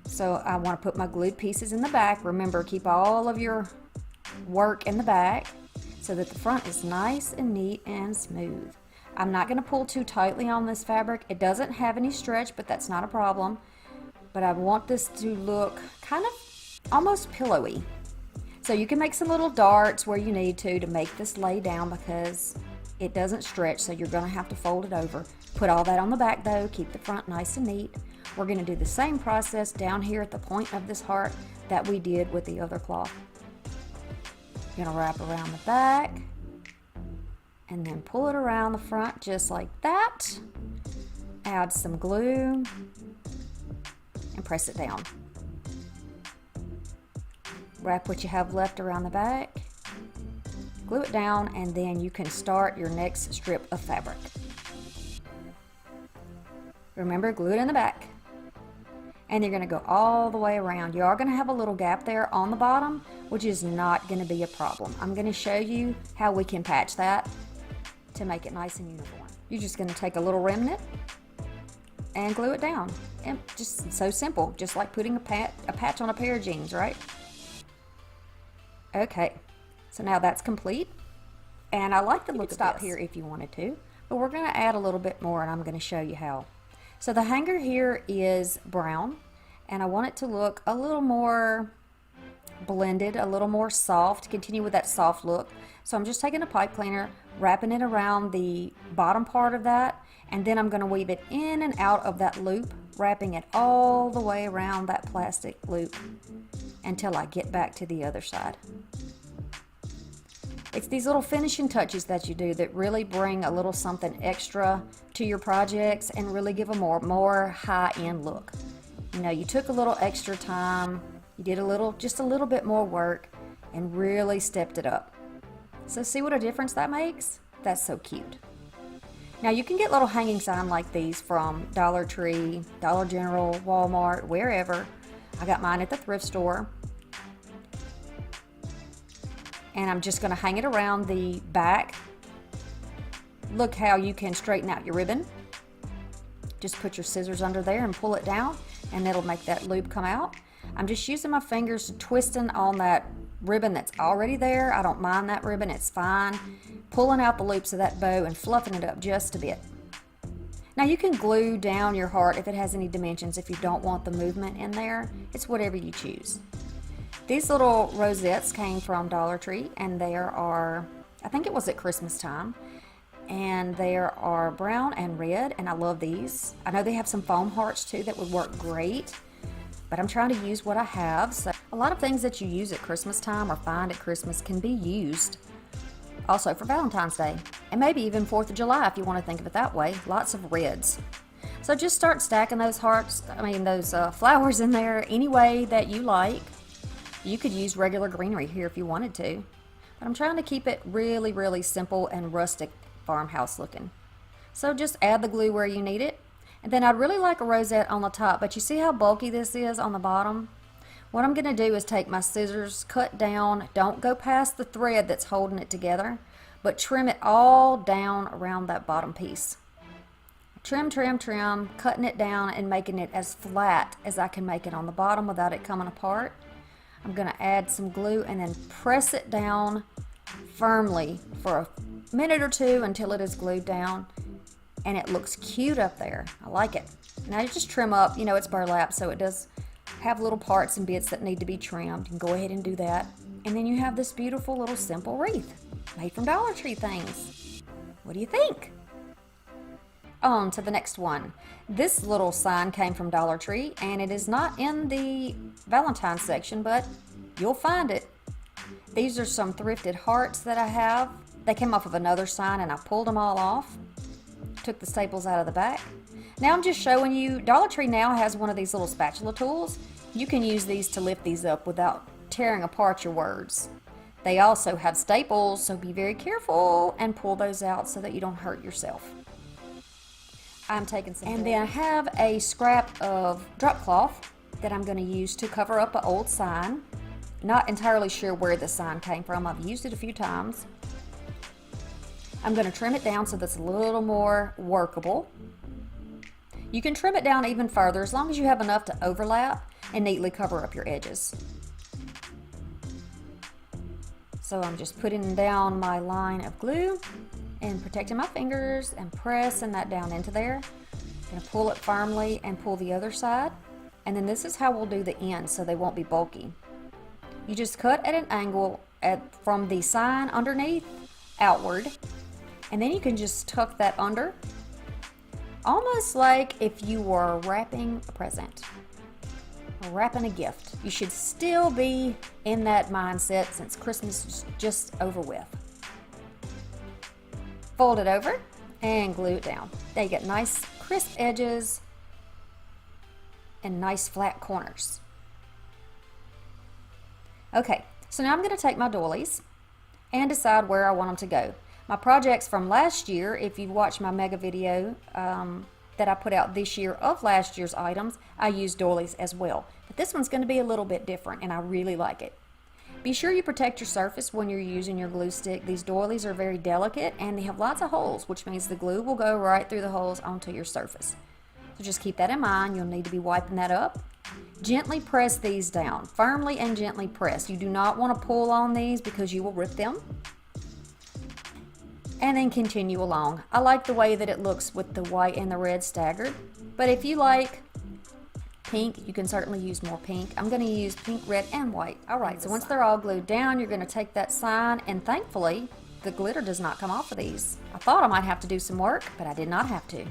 So I want to put my glued pieces in the back. Remember, keep all of your work in the back so that the front is nice and neat and smooth. I'm not going to pull too tightly on this fabric. It doesn't have any stretch, but that's not a problem. But I want this to look kind of almost pillowy. So you can make some little darts where you need to make this lay down, because it doesn't stretch, so you're going to have to fold it over. Put all that on the back though. Keep the front nice and neat. We're going to do the same process down here at the point of this heart that we did with the other cloth. You're going to wrap around the back and then pull it around the front just like that. Add some glue and press it down. Wrap what you have left around the back, glue it down, and then you can start your next strip of fabric. Remember, glue it in the back. And you're going to go all the way around. You are going to have a little gap there on the bottom, which is not going to be a problem. I'm going to show you how we can patch that to make it nice and uniform. You're just going to take a little remnant and glue it down. And just so simple, just like putting a patch on a pair of jeans, right? Okay, so now that's complete. And I like the look of this. Stop here if you wanted to, but we're going to add a little bit more, and I'm going to show you how. So the hanger here is brown, and I want it to look a little more blended, a little more soft, continue with that soft look. So I'm just taking a pipe cleaner, wrapping it around the bottom part of that, and then I'm going to weave it in and out of that loop, wrapping it all the way around that plastic loop until I get back to the other side. It's these little finishing touches that you do that really bring a little something extra to your projects and really give a more high-end look. You know, you took a little extra time, you did just a little bit more work, and really stepped it up. So see what a difference that makes? That's so cute. Now you can get little hanging signs like these from Dollar Tree, Dollar General, Walmart, wherever. I got mine at the thrift store. And I'm just going to hang it around the back. Look how you can straighten out your ribbon. Just put your scissors under there and pull it down, and it'll make that loop come out. I'm just using my fingers, twisting on that ribbon that's already there. I don't mind that ribbon, it's fine. Pulling out the loops of that bow and fluffing it up just a bit. Now you can glue down your heart if it has any dimensions if you don't want the movement in there. It's whatever you choose. These little rosettes came from Dollar Tree, and there are, I think it was at Christmas time, and there are brown and red, and I love these. I know they have some foam hearts too that would work great, but I'm trying to use what I have. So a lot of things that you use at Christmas time or find at Christmas can be used also for Valentine's Day, and maybe even 4th of July if you want to think of it that way. Lots of reds. So just start stacking those hearts, those flowers in there any way that you like. You could use regular greenery here if you wanted to, but I'm trying to keep it really, really simple and rustic farmhouse looking. So just add the glue where you need it. And then I'd really like a rosette on the top, but you see how bulky this is on the bottom? What I'm going to do is take my scissors, cut down, don't go past the thread that's holding it together, but trim it all down around that bottom piece. Trim, trim, trim, cutting it down and making it as flat as I can make it on the bottom without it coming apart. I'm going to add some glue and then press it down firmly for a minute or two until it is glued down, and it looks cute up there. I like it. Now you just trim up, you know it's burlap, so it does have little parts and bits that need to be trimmed. You can go ahead and do that. And then you have this beautiful little simple wreath made from Dollar Tree things. What do you think? On to the next one. This little sign came from Dollar Tree, and it is not in the Valentine section, but you'll find it. These are some thrifted hearts that I have. They came off of another sign, and I pulled them all off. Took the staples out of the back. Now I'm just showing you, Dollar Tree now has one of these little spatula tools. You can use these to lift these up without tearing apart your words. They also have staples, so be very careful and pull those out so that you don't hurt yourself. I'm taking some, and then I have a scrap of drop cloth that I'm going to use to cover up an old sign. Not entirely sure where the sign came from. I've used it a few times. I'm going to trim it down so that's a little more workable. You can trim it down even further as long as you have enough to overlap and neatly cover up your edges. So I'm just putting down my line of glue and protecting my fingers and pressing that down into there. I'm going to pull it firmly and pull the other side. And then this is how we'll do the ends so they won't be bulky. You just cut at an angle from the sign underneath outward, and then you can just tuck that under, almost like if you were wrapping a present or wrapping a gift. You should still be in that mindset since Christmas is just over with. Fold it over and glue it down. They get nice crisp edges and nice flat corners. Okay, so now I'm going to take my doilies and decide where I want them to go. My projects from last year, if you watched my mega video that I put out this year of last year's items, I used doilies as well. But this one's going to be a little bit different, and I really like it. Be sure you protect your surface when you're using your glue stick. These doilies are very delicate, and they have lots of holes, which means the glue will go right through the holes onto your surface. So just keep that in mind. You'll need to be wiping that up. Gently press these down, firmly and gently press. You do not want to pull on these because you will rip them. And then continue along. I like the way that it looks with the white and the red staggered, but if you like pink, you can certainly use more pink. I'm going to use pink, red, and white. Alright, so once they're all glued down, you're going to take that sign, and thankfully the glitter does not come off of these. I thought I might have to do some work, but I did not have to.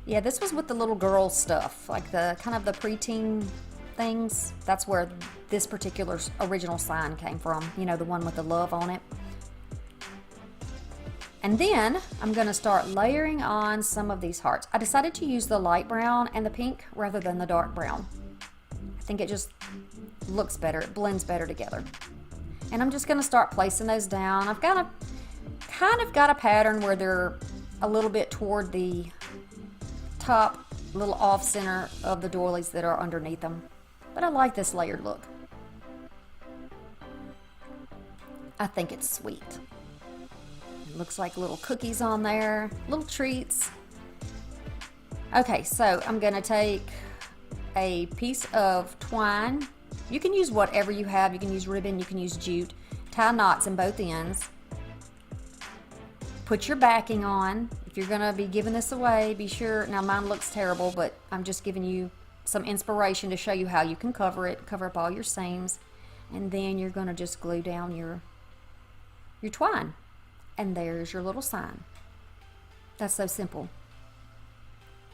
Yeah, this was with the little girl stuff, like the kind of the preteen things. That's where this particular original sign came from, you know, the one with the love on it. And then I'm going to start layering on some of these hearts. I decided to use the light brown and the pink rather than the dark brown. I think it just looks better, it blends better together. And I'm just going to start placing those down. I've got kind of got a pattern where they're a little bit toward the top, little off center of the doilies that are underneath them. But I like this layered look. I think it's sweet. It looks like little cookies on there, little treats. Okay, so I'm going to take a piece of twine. You can use whatever you have. You can use ribbon, you can use jute. Tie knots in both ends. Put your backing on. If you're gonna be giving this away, be sure, now mine looks terrible, but I'm just giving you some inspiration to show you how you can cover it, cover up all your seams, and then you're gonna just glue down your twine. And there's your little sign. That's so simple.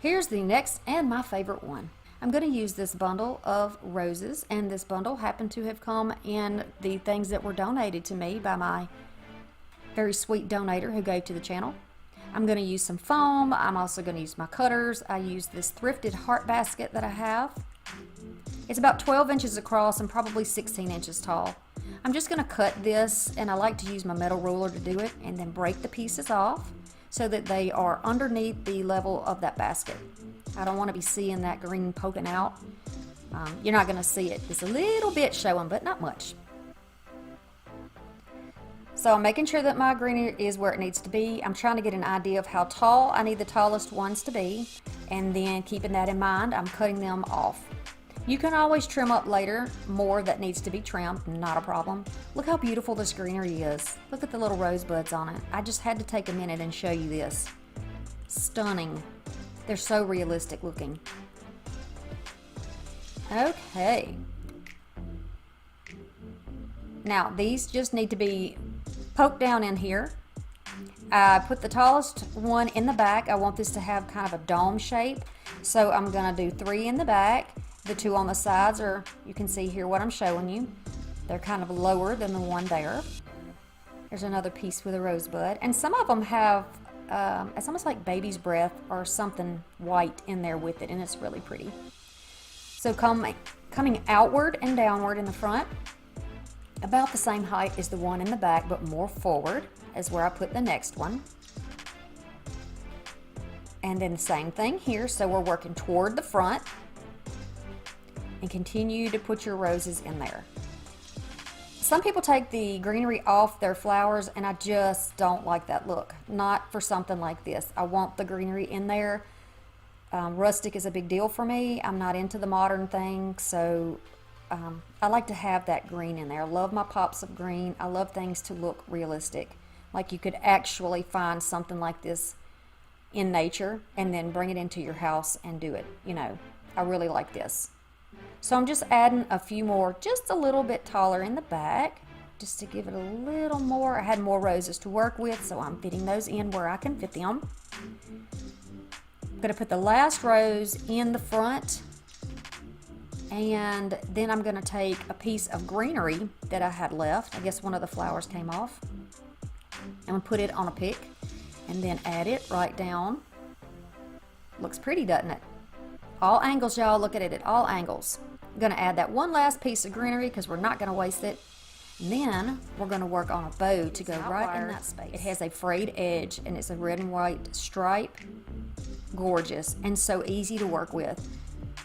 Here's the next and my favorite one. I'm going to use this bundle of roses, and this bundle happened to have come in the things that were donated to me by my very sweet donator who gave to the channel. I'm going to use some foam. I'm also going to use my cutters. I use this thrifted heart basket that I have. It's about 12 inches across and probably 16 inches tall. I'm just going to cut this, and I like to use my metal ruler to do it, and then break the pieces off so that they are underneath the level of that basket. I don't want to be seeing that green poking out. You're not going to see it. It's a little bit showing, but not much. So I'm making sure that my greenery is where it needs to be. I'm trying to get an idea of how tall I need the tallest ones to be, and then keeping that in mind, I'm cutting them off. You can always trim up later more that needs to be trimmed, not a problem. Look how beautiful this greenery is. Look at the little rosebuds on it. I just had to take a minute and show you this. Stunning. They're so realistic looking. Okay. Now these just need to be poked down in here. I put the tallest one in the back. I want this to have kind of a dome shape. So I'm gonna do 3 in the back. The 2 on the sides are, you can see here what I'm showing you. They're kind of lower than the one there. There's another piece with a rosebud. And some of them have, it's almost like baby's breath or something white in there with it, and it's really pretty. So coming outward and downward in the front, about the same height as the one in the back, but more forward is where I put the next one. And then the same thing here, so we're working toward the front. And continue to put your roses in there. Some people take the greenery off their flowers, and I just don't like that look. Not for something like this. I want the greenery in there. Rustic is a big deal for me. I'm not into the modern thing, so I like to have that green in there. I love my pops of green. I love things to look realistic. Like you could actually find something like this in nature and then bring it into your house and do it. You know, I really like this. So I'm just adding a few more, just a little bit taller in the back, just to give it a little more. I had more roses to work with, so I'm fitting those in where I can fit them. I'm going to put the last rose in the front, and then I'm going to take a piece of greenery that I had left. I guess one of the flowers came off. I'm going to put it on a pick and then add it right down. Looks pretty, doesn't it? All angles, y'all. Look at it at all angles. I'm going to add that one last piece of greenery because we're not going to waste it. And then we're going to work on a bow to go right in that space. It has a frayed edge, and it's a red and white stripe. Gorgeous and so easy to work with.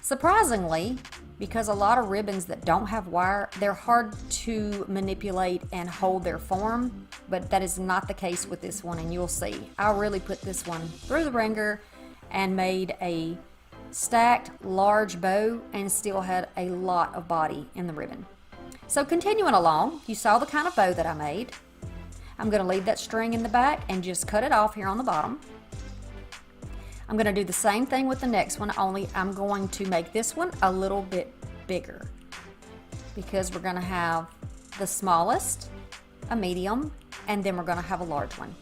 Surprisingly, because a lot of ribbons that don't have wire, they're hard to manipulate and hold their form, but that is not the case with this one, and you'll see. I really put this one through the wringer and made a stacked large bow and still had a lot of body in the ribbon. So continuing along, you saw the kind of bow that I made. I'm going to leave that string in the back and just cut it off here on the bottom. I'm going to do the same thing with the next one, only I'm going to make this one a little bit bigger because we're going to have the smallest, a medium, and then we're going to have a large one.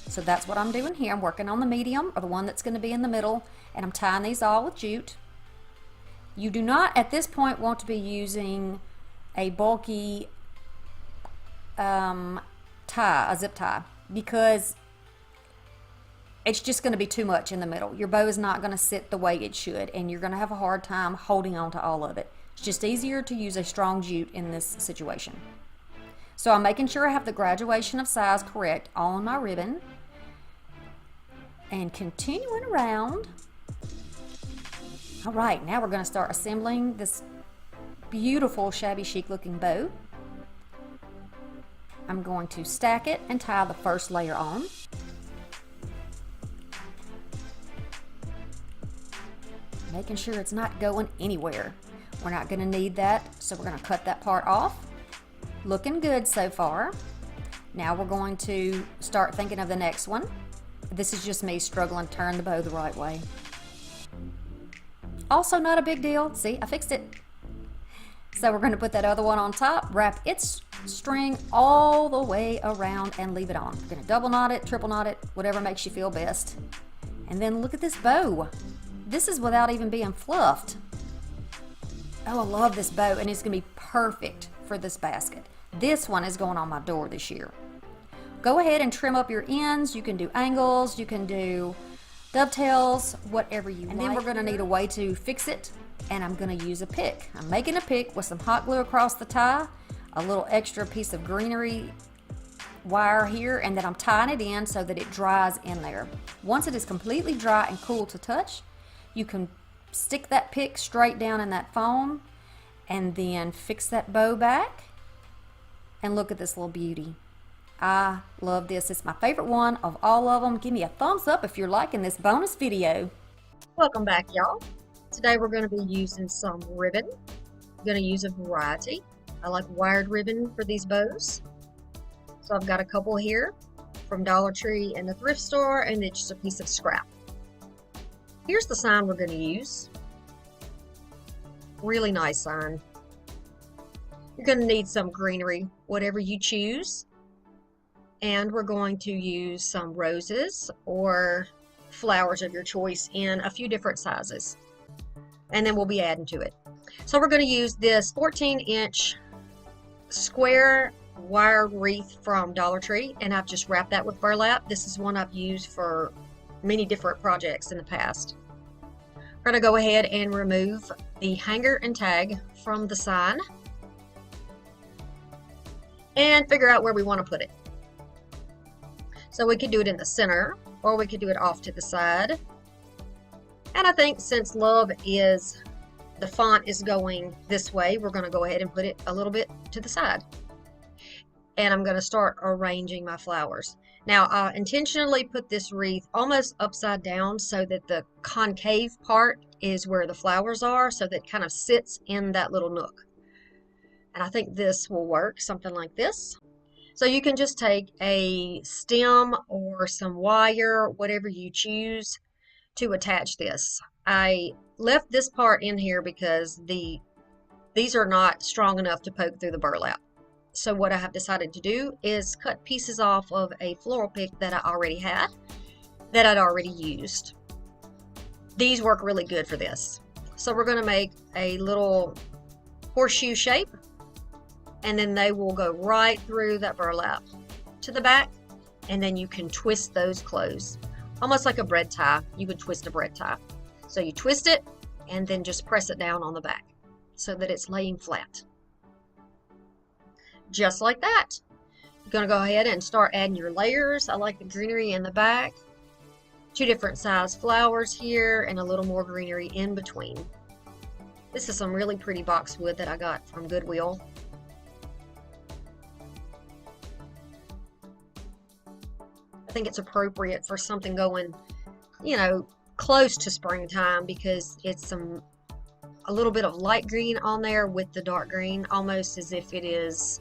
So that's what I'm doing here. I'm working on the medium, or the one that's going to be in the middle, and I'm tying these all with jute. You do not at this point want to be using a bulky tie, a zip tie, because it's just going to be too much in the middle. Your bow is not going to sit the way it should, and you're going to have a hard time holding on to all of it. It's just easier to use a strong jute in this situation. So I'm making sure I have the graduation of size correct on my ribbon. And continuing around. All right, now we're going to start assembling this beautiful shabby chic looking bow. I'm going to stack it and tie the first layer on. Making sure it's not going anywhere. We're not going to need that, so we're going to cut that part off. Looking good so far. Now we're going to start thinking of the next one. This is just me struggling to turn the bow the right way. Also not a big deal. See, I fixed it. So we're going to put that other one on top, wrap its string all the way around and leave it on. We're going to double knot it, triple knot it, whatever makes you feel best. And then look at this bow. This is without even being fluffed. Oh, I love this bow, and it's going to be perfect for this basket. This one is going on my door this year. Go ahead and trim up your ends. You can do angles, you can do dovetails, whatever you like. And then we're going to need a way to fix it, and I'm going to use a pick. I'm making a pick with some hot glue across the tie, a little extra piece of greenery wire here, and then I'm tying it in so that it dries in there. Once it is completely dry and cool to touch, you can stick that pick straight down in that foam and then fix that bow back. And look at this little beauty. I love this. It's my favorite one of all of them. Give me a thumbs up if you're liking this bonus video. Welcome back, y'all. Today we're going to be using some ribbon. I'm going to use a variety. I like wired ribbon for these bows. So I've got a couple here from Dollar Tree and the thrift store, and it's just a piece of scrap. Here's the sign we're going to use. Really nice sign. You're going to need some greenery, whatever you choose. And we're going to use some roses or flowers of your choice in a few different sizes. And then we'll be adding to it. So we're going to use this 14-inch square wired wreath from Dollar Tree, and I've just wrapped that with burlap. This is one I've used for many different projects in the past. We're going to go ahead and remove the hanger and tag from the sign and figure out where we want to put it. So we could do it in the center, or we could do it off to the side. And I think since love is, the font is going this way, we're going to go ahead and put it a little bit to the side. And I'm going to start arranging my flowers. Now, I intentionally put this wreath almost upside down so that the concave part is where the flowers are, so that it kind of sits in that little nook. And I think this will work, something like this. So you can just take a stem or some wire, whatever you choose, to attach this. I left this part in here because these are not strong enough to poke through the burlap. So what I have decided to do is cut pieces off of a floral pick that I already had, that I'd already used. These work really good for this. So we're going to make a little horseshoe shape, and then they will go right through that burlap to the back, and then you can twist those closed. Almost like a bread tie. You would twist a bread tie. So you twist it and then just press it down on the back so that it's laying flat. Just like that. You're going to go ahead and start adding your layers. I like the greenery in the back. 2 different size flowers here and a little more greenery in between. This is some really pretty boxwood that I got from Goodwill. I think it's appropriate for something going, you know, close to springtime, because it's a little bit of light green on there with the dark green, almost as if it is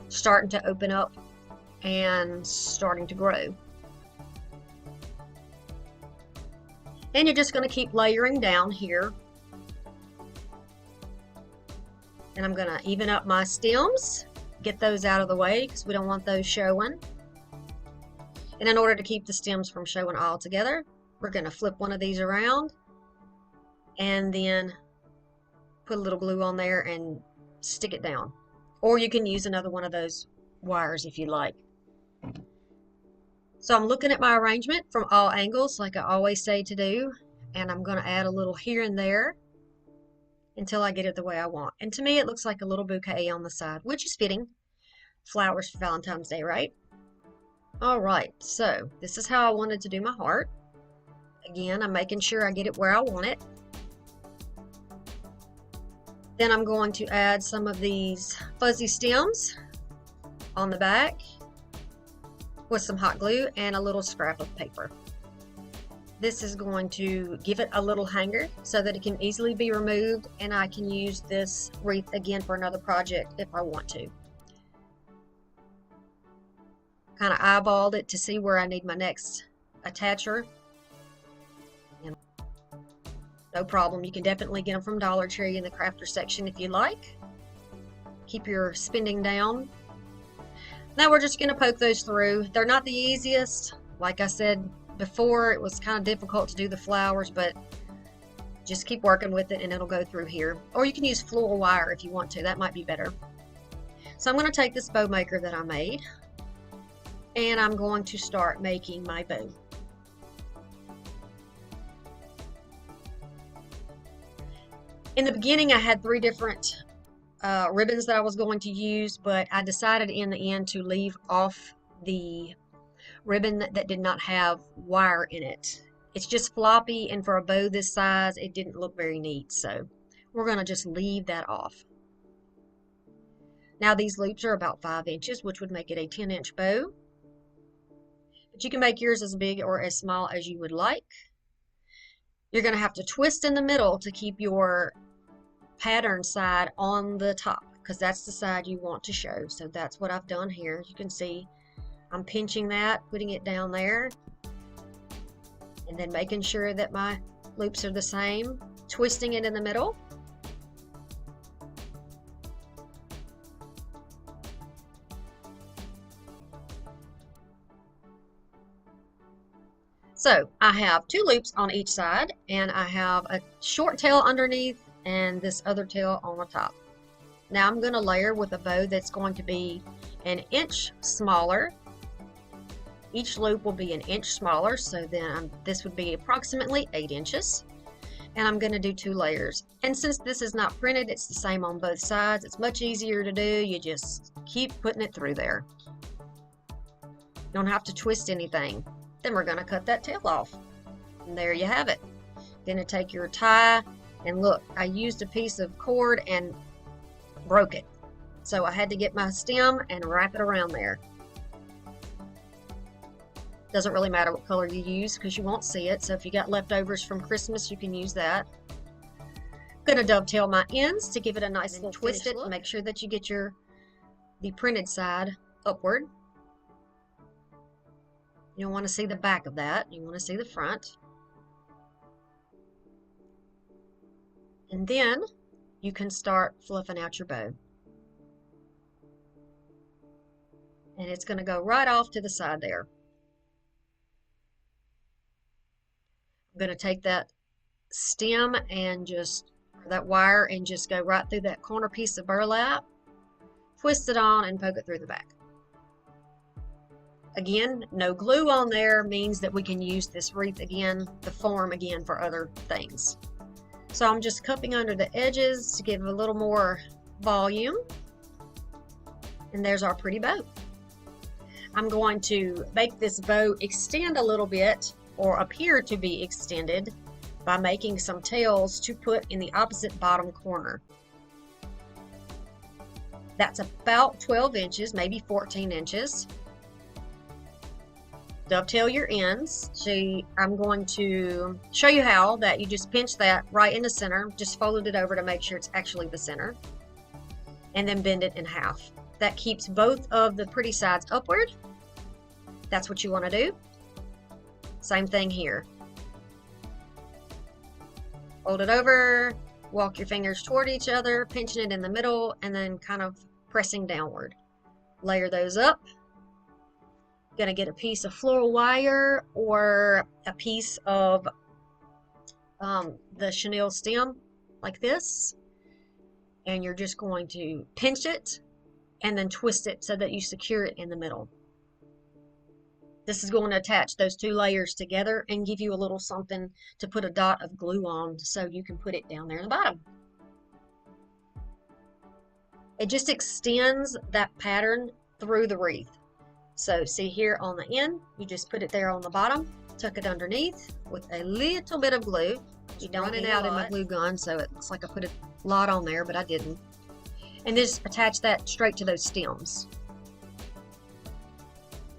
starting to open up and starting to grow. And you're just going to keep layering down here. And I'm going to even up my stems, get those out of the way because we don't want those showing. And in order to keep the stems from showing all together, we're going to flip one of these around and then put a little glue on there and stick it down. Or you can use another one of those wires if you like. So I'm looking at my arrangement from all angles like I always say to do, and I'm going to add a little here and there until I get it the way I want. And to me it looks like a little bouquet on the side, which is fitting. Flowers for Valentine's Day, right? Alright, so this is how I wanted to do my heart. Again, I'm making sure I get it where I want it. Then I'm going to add some of these fuzzy stems on the back with some hot glue and a little scrap of paper. This is going to give it a little hanger so that it can easily be removed, and I can use this wreath again for another project if I want to. kind of eyeballed it to see where I need my next attacher. And no problem, you can definitely get them from Dollar Tree in the crafter section if you like. Keep your spending down. Now we're just going to poke those through. They're not the easiest. Like I said before, it was kind of difficult to do the flowers, but just keep working with it and it'll go through here. Or you can use floral wire if you want to. That might be better. So I'm going to take this bow maker that I made and I'm going to start making my bow. In the beginning I had 3 different ribbons that I was going to use, but I decided in the end to leave off the ribbon that did not have wire in it. It's just floppy, and for a bow this size it didn't look very neat, so we're going to just leave that off. Now these loops are about 5 inches, which would make it a 10-inch bow, but you can make yours as big or as small as you would like. You're going to have to twist in the middle to keep your pattern side on the top, because that's the side you want to show. So that's what I've done here. As you can see, I'm pinching that, putting it down there, and then making sure that my loops are the same, twisting it in the middle. So I have 2 loops on each side, and I have a short tail underneath and this other tail on the top. Now I'm going to layer with a bow that's going to be 1 inch smaller. Each loop will be 1 inch smaller, so then this would be approximately 8 inches. And I'm going to do 2 layers. And since this is not printed, it's the same on both sides. It's much easier to do. You just keep putting it through there. You don't have to twist anything. Then we're going to cut that tail off. And there you have it. Then to take your tie, and look, I used a piece of cord and broke it. So I had to get my stem and wrap it around there. Doesn't really matter what color you use because you won't see it. So if you got leftovers from Christmas, you can use that. I'm going to dovetail my ends to give it a nice little twist it. Make sure that you get the printed side upward. You don't want to see the back of that. You want to see the front. And then you can start fluffing out your bow. And it's going to go right off to the side there. I'm going to take that stem and that wire and just go right through that corner piece of burlap, twist it on and poke it through the back. Again, no glue on there means that we can use this wreath again, the form again, for other things. So I'm just cupping under the edges to give a little more volume. And there's our pretty bow. I'm going to make this bow extend a little bit, or appear to be extended, by making some tails to put in the opposite bottom corner. That's about 12 inches, maybe 14 inches. Dovetail your ends. See, I'm going to show you how that you just pinch that right in the center, just fold it over to make sure it's actually the center, and then bend it in half. That keeps both of the pretty sides upward. That's what you want to do. Same thing here. Fold it over, walk your fingers toward each other, pinching it in the middle, and then kind of pressing downward. Layer those up. Going to get a piece of floral wire or a piece of the chenille stem like this, and you're just going to pinch it and then twist it so that you secure it in the middle. This is going to attach those 2 layers together and give you a little something to put a dot of glue on so you can put it down there in the bottom. It just extends that pattern through the wreath. So see here on the end, you just put it there on the bottom, tuck it underneath with a little bit of glue. You don't run it out in my glue gun, so it looks like I put a lot on there, but I didn't. And just attach that straight to those stems.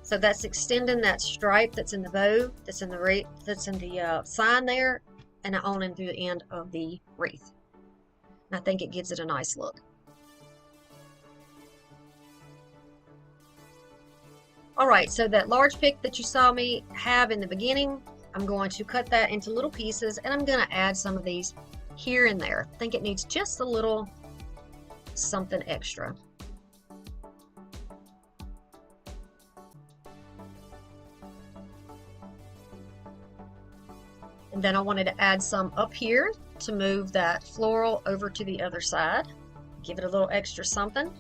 So that's extending that stripe that's in the bow, that's in the sign there, and on in through the end of the wreath. And I think it gives it a nice look. All right, so that large pick that you saw me have in the beginning, I'm going to cut that into little pieces, and I'm going to add some of these here and there. I think it needs just a little something extra. And then I wanted to add some up here to move that floral over to the other side. Give it a little extra something.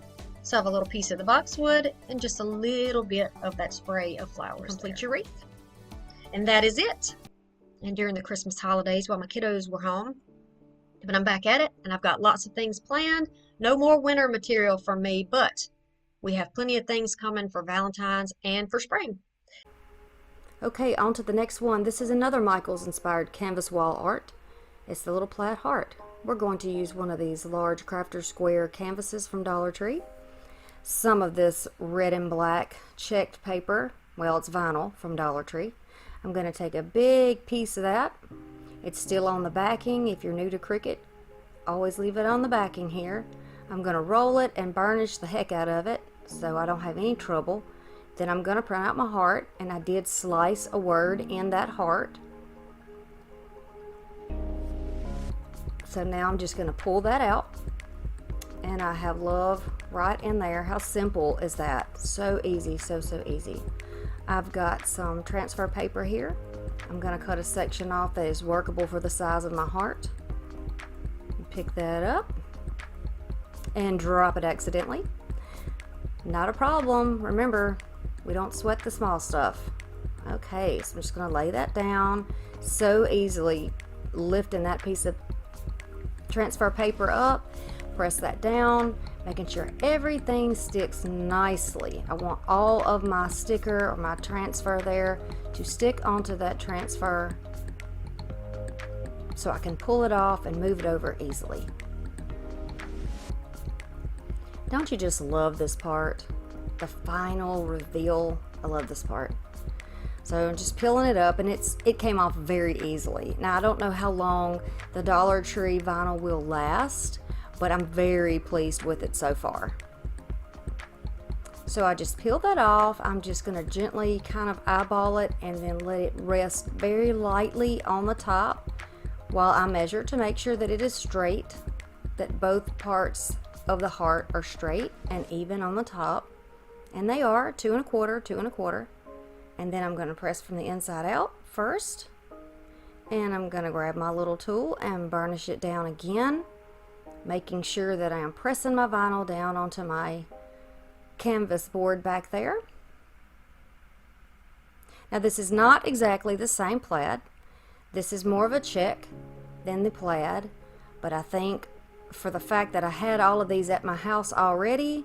So I have a little piece of the boxwood and just a little bit of that spray of flowers. Complete your wreath. And that is it. And during the Christmas holidays while my kiddos were home, but I'm back at it and I've got lots of things planned. No more winter material from me, but we have plenty of things coming for Valentine's and for spring. Okay, on to the next one. This is another Michaels inspired canvas wall art. It's the little plaid heart. We're going to use one of these large crafter square canvases from Dollar Tree. Some of this red and black checked paper, well, it's vinyl from Dollar Tree. I'm going to take a big piece of that. It's still on the backing. If you're new to Cricut, always leave it on the backing here. I'm going to roll it and burnish the heck out of it so I don't have any trouble. Then I'm going to print out my heart, and I did slice a word in that heart. So now I'm just going to pull that out, and I have love right in there. How simple is that? So easy, so easy. I've got some transfer paper here. I'm going to cut a section off that is workable for the size of my heart. Pick that up and drop it accidentally. Not a problem. Remember, we don't sweat the small stuff. Okay, so I'm just going to lay that down. So easily lifting that piece of transfer paper up, press that down, making sure everything sticks nicely. I want all of my sticker or my transfer there to stick onto that transfer so I can pull it off and move it over easily. Don't you just love this part? The final reveal. I love this part. So I'm just peeling it up, and it came off very easily. Now I don't know how long the Dollar Tree vinyl will last, but I'm very pleased with it so far. So I just peeled that off. I'm just going to gently kind of eyeball it and then let it rest very lightly on the top while I measure to make sure that it is straight, that both parts of the heart are straight and even on the top. And they are 2 1/4, 2 1/4. And then I'm going to press from the inside out first. And I'm going to grab my little tool and burnish it down again, making sure that I am pressing my vinyl down onto my canvas board back there. Now this is not exactly the same plaid. This is more of a check than the plaid, but I think for the fact that I had all of these at my house already,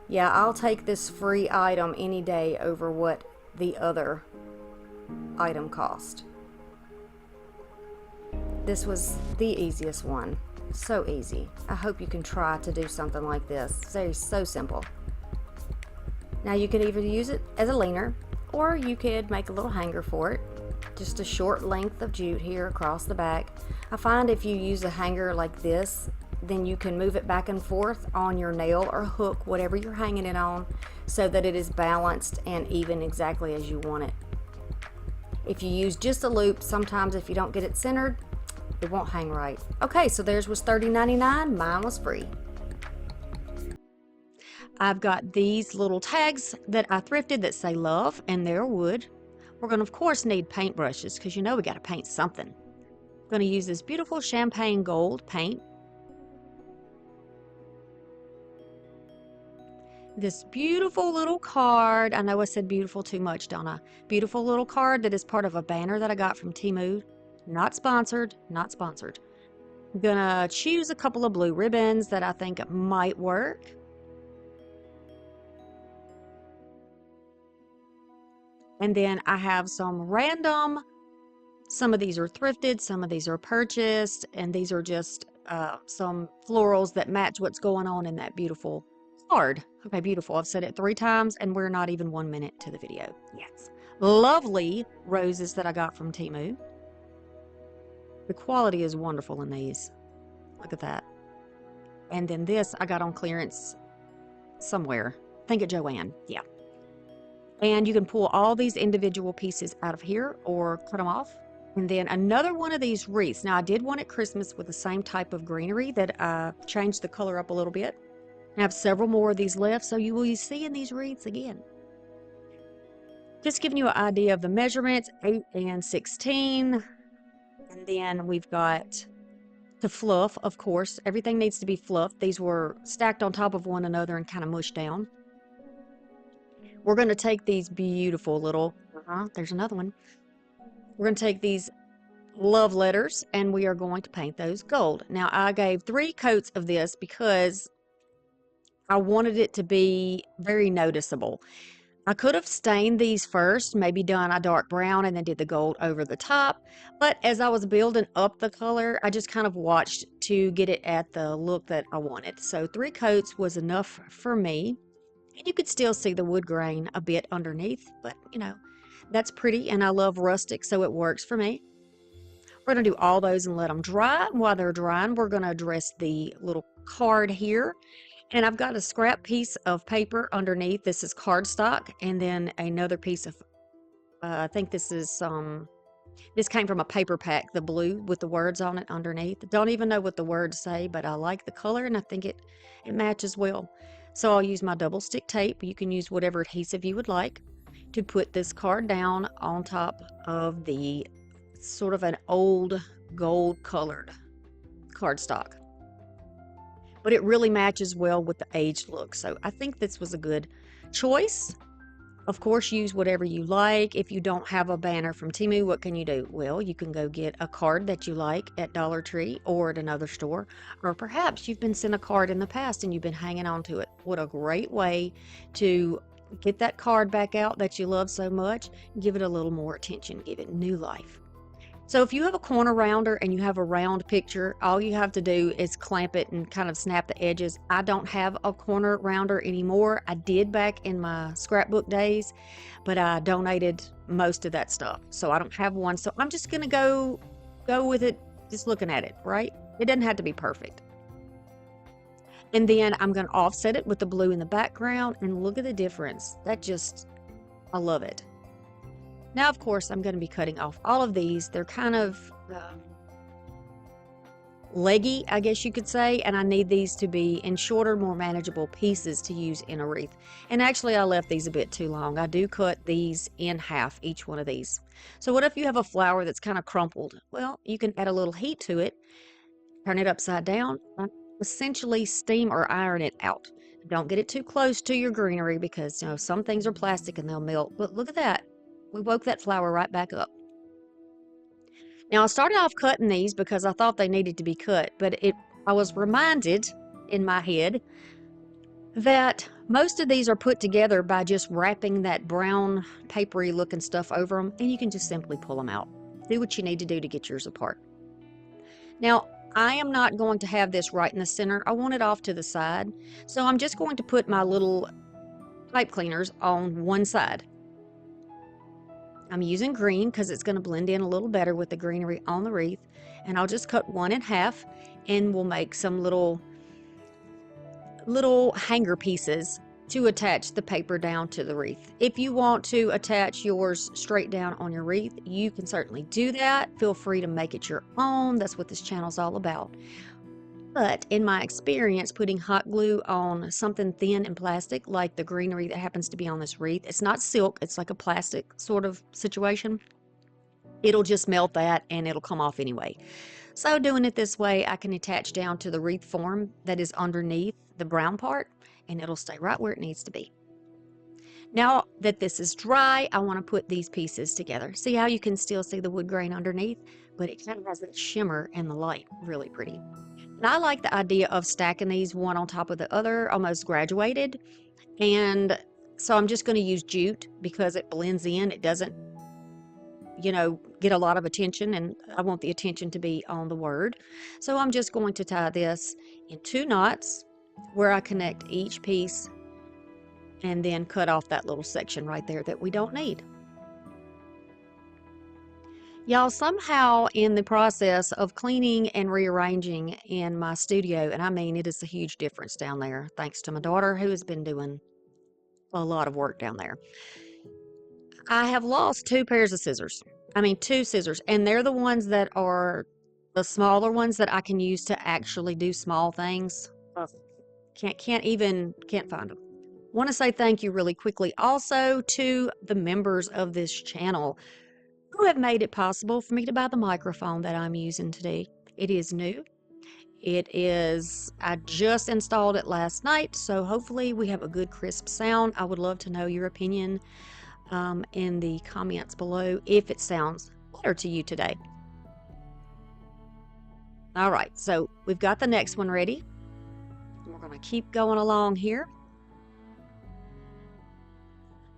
yeah, I'll take this free item any day over what the other item cost. This was the easiest one. So easy. I hope you can try to do something like this. So simple. Now you could either use it as a leaner, or you could make a little hanger for it. Just a short length of jute here across the back. I find if you use a hanger like this, then you can move it back and forth on your nail or hook, whatever you're hanging it on, so that it is balanced and even exactly as you want it. If you use just a loop, sometimes if you don't get it centered, it won't hang right. Okay, so theirs was $30.99, mine was free. I've got these little tags that I thrifted that say love, and they're wood. We're going to, of course, need paintbrushes because you know we got to paint something. I'm going to use this beautiful champagne gold paint. This beautiful little card. I know I said beautiful too much, don't I? Beautiful little card that is part of a banner that I got from TEMU. Not sponsored, not sponsored. I'm gonna choose a couple of blue ribbons that I think might work. And then I have some random, some of these are thrifted, some of these are purchased, and these are just some florals that match what's going on in that beautiful card. Okay, beautiful. I've said it 3 times and we're not even 1 minute to the video. Yes. Lovely roses that I got from TEMU. The quality is wonderful in these. Look at that. And then this I got on clearance somewhere. I think at Joann. Yeah. And you can pull all these individual pieces out of here or cut them off. And then another one of these wreaths. Now I did one at Christmas with the same type of greenery that I changed the color up a little bit. I have several more of these left, so you will be seeing these wreaths again. Just giving you an idea of the measurements, 8 and 16. And then we've got to fluff, of course. Everything needs to be fluffed. These were stacked on top of one another and kind of mushed down. We're going to take these beautiful little, there's another one. We're going to take these love letters and we are going to paint those gold. Now I gave 3 coats of this because I wanted it to be very noticeable. I could have stained these first, maybe done a dark brown and then did the gold over the top. But as I was building up the color, I just kind of watched to get it at the look that I wanted. So 3 coats was enough for me. And you could still see the wood grain a bit underneath, but you know, that's pretty. And I love rustic, so it works for me. We're going to do all those and let them dry. And while they're drying, we're going to address the little card here. And I've got a scrap piece of paper underneath. This is cardstock, and then another piece of, I think this is, this came from a paper pack, the blue with the words on it underneath. Don't even know what the words say, but I like the color and I think it matches well. So I'll use my double stick tape. You can use whatever adhesive you would like to put this card down on top of the sort of an old gold colored cardstock. But it really matches well with the aged look. So I think this was a good choice. Of course, use whatever you like. If you don't have a banner from TEMU, what can you do? Well, you can go get a card that you like at Dollar Tree or at another store. Or perhaps you've been sent a card in the past and you've been hanging on to it. What a great way to get that card back out that you love so much. Give it a little more attention. Give it new life. So if you have a corner rounder and you have a round picture, all you have to do is clamp it and kind of snap the edges. I don't have a corner rounder anymore. I did back in my scrapbook days, but I donated most of that stuff. So I don't have one. So I'm just going to go with it, just looking at it, right? It doesn't have to be perfect. And then I'm going to offset it with the blue in the background and look at the difference. I love it. Now, of course, I'm going to be cutting off all of these. They're kind of leggy, I guess you could say, and I need these to be in shorter, more manageable pieces to use in a wreath. And actually, I left these a bit too long. I do cut these in half, each one of these. So what if you have a flower that's kind of crumpled? Well, you can add a little heat to it, turn it upside down, essentially steam or iron it out. Don't get it too close to your greenery because, you know, some things are plastic and they'll melt. But look at that. We woke that flower right back up. Now I started off cutting these because I thought they needed to be cut, but I was reminded in my head that most of these are put together by just wrapping that brown papery looking stuff over them, and you can just simply pull them out. Do what you need to do to get yours apart. Now I am not going to have this right in the center. I want it off to the side. So I'm just going to put my little pipe cleaners on one side. I'm using green because it's going to blend in a little better with the greenery on the wreath. And I'll just cut one in half and we'll make some little hanger pieces to attach the paper down to the wreath. If you want to attach yours straight down on your wreath, you can certainly do that. Feel free to make it your own. That's what this channel is all about. But in my experience, putting hot glue on something thin and plastic, like the greenery that happens to be on this wreath, it's not silk, it's like a plastic sort of situation. It'll just melt that and it'll come off anyway. So doing it this way, I can attach down to the wreath form that is underneath the brown part, and it'll stay right where it needs to be. Now that this is dry, I want to put these pieces together. See how you can still see the wood grain underneath, but it kind of has that shimmer in the light. Really pretty. And I like the idea of stacking these one on top of the other, almost graduated. And so I'm just going to use jute because it blends in. It doesn't, you know, get a lot of attention, and I want the attention to be on the word. So I'm just going to tie this in 2 knots where I connect each piece and then cut off that little section right there that we don't need. Y'all, somehow in the process of cleaning and rearranging in my studio, and I mean it is a huge difference down there, thanks to my daughter who has been doing a lot of work down there. I have lost two pairs of scissors. I mean, two scissors, and they're the ones that are the smaller ones that I can use to actually do small things. Ugh. Can't find them. Want to say thank you really quickly also to the members of this channel who have made it possible for me to buy the microphone that I'm using today. It is new. I just installed it last night, so hopefully we have a good crisp sound. I would love to know your opinion in the comments below if it sounds better to you today. All right, so we've got the next one ready. We're going to keep going along here.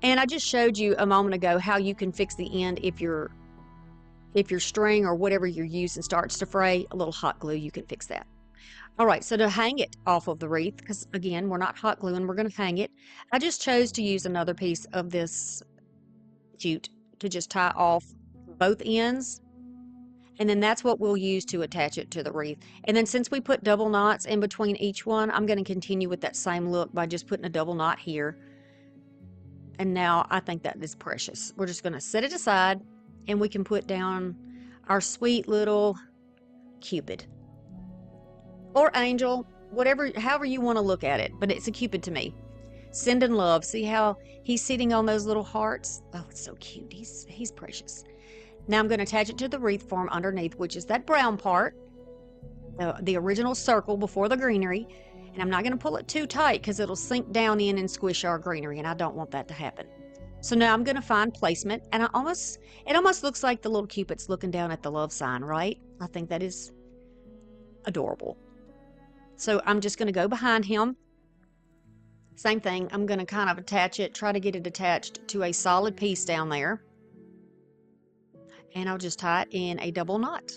And I just showed you a moment ago how you can fix the end if your string or whatever you're using starts to fray. A little hot glue, you can fix that. All right, so to hang it off of the wreath, because again, we're not hot gluing, we're going to hang it. I just chose to use another piece of this jute to just tie off both ends. And then that's what we'll use to attach it to the wreath. And then since we put double knots in between each one, I'm going to continue with that same look by just putting a double knot here. And now I think that is precious. We're just going to set it aside and we can put down our sweet little Cupid. Or angel, however you want to look at it. But it's a Cupid to me. Sending love. See how he's sitting on those little hearts? Oh, it's so cute. He's precious. Now I'm going to attach it to the wreath form underneath, which is that brown part, the original circle before the greenery. And I'm not going to pull it too tight because it'll sink down in and squish our greenery, and I don't want that to happen. So now I'm going to find placement, and it almost looks like the little Cupid's looking down at the love sign, right? I think that is adorable. So I'm just going to go behind him. Same thing. I'm going to kind of attach it, try to get it attached to a solid piece down there. And I'll just tie it in a double knot.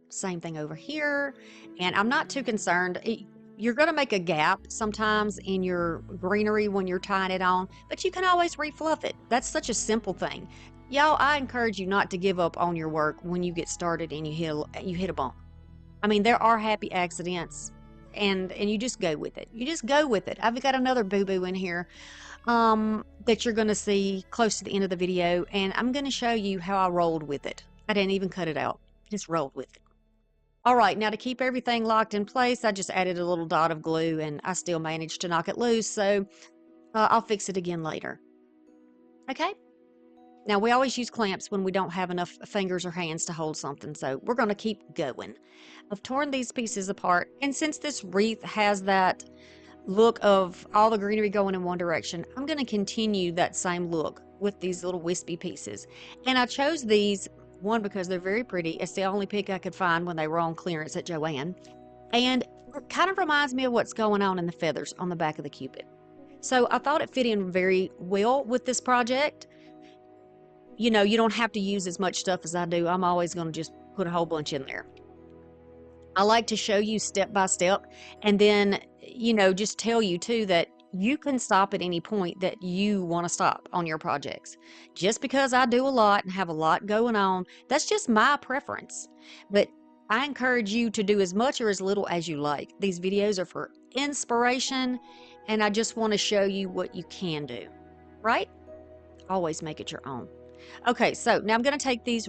Same thing over here. And I'm not too concerned. You're going to make a gap sometimes in your greenery when you're tying it on, but you can always refluff it. That's such a simple thing. Y'all, I encourage you not to give up on your work when you get started and you hit a bump. I mean, there are happy accidents, and you just go with it. You just go with it. I've got another boo-boo in here that you're going to see close to the end of the video, and I'm going to show you how I rolled with it. I didn't even cut it out. Just rolled with it. All right, now to keep everything locked in place, I just added a little dot of glue, and I still managed to knock it loose, so I'll fix it again later. Okay? Now, we always use clamps when we don't have enough fingers or hands to hold something, so we're going to keep going. I've torn these pieces apart, and since this wreath has that look of all the greenery going in one direction, I'm going to continue that same look with these little wispy pieces. And I chose these, one, because they're very pretty. It's the only pick I could find when they were on clearance at Joann. And it kind of reminds me of what's going on in the feathers on the back of the Cupid. So I thought it fit in very well with this project. You know, you don't have to use as much stuff as I do. I'm always going to just put a whole bunch in there. I like to show you step by step, and then, you know, just tell you too that you can stop at any point that you want to stop on your projects. Just because I do a lot and have a lot going on, that's just my preference. But I encourage you to do as much or as little as you like. These videos are for inspiration, and I just want to show you what you can do, right? Always make it your own. Okay, so now I'm going to take these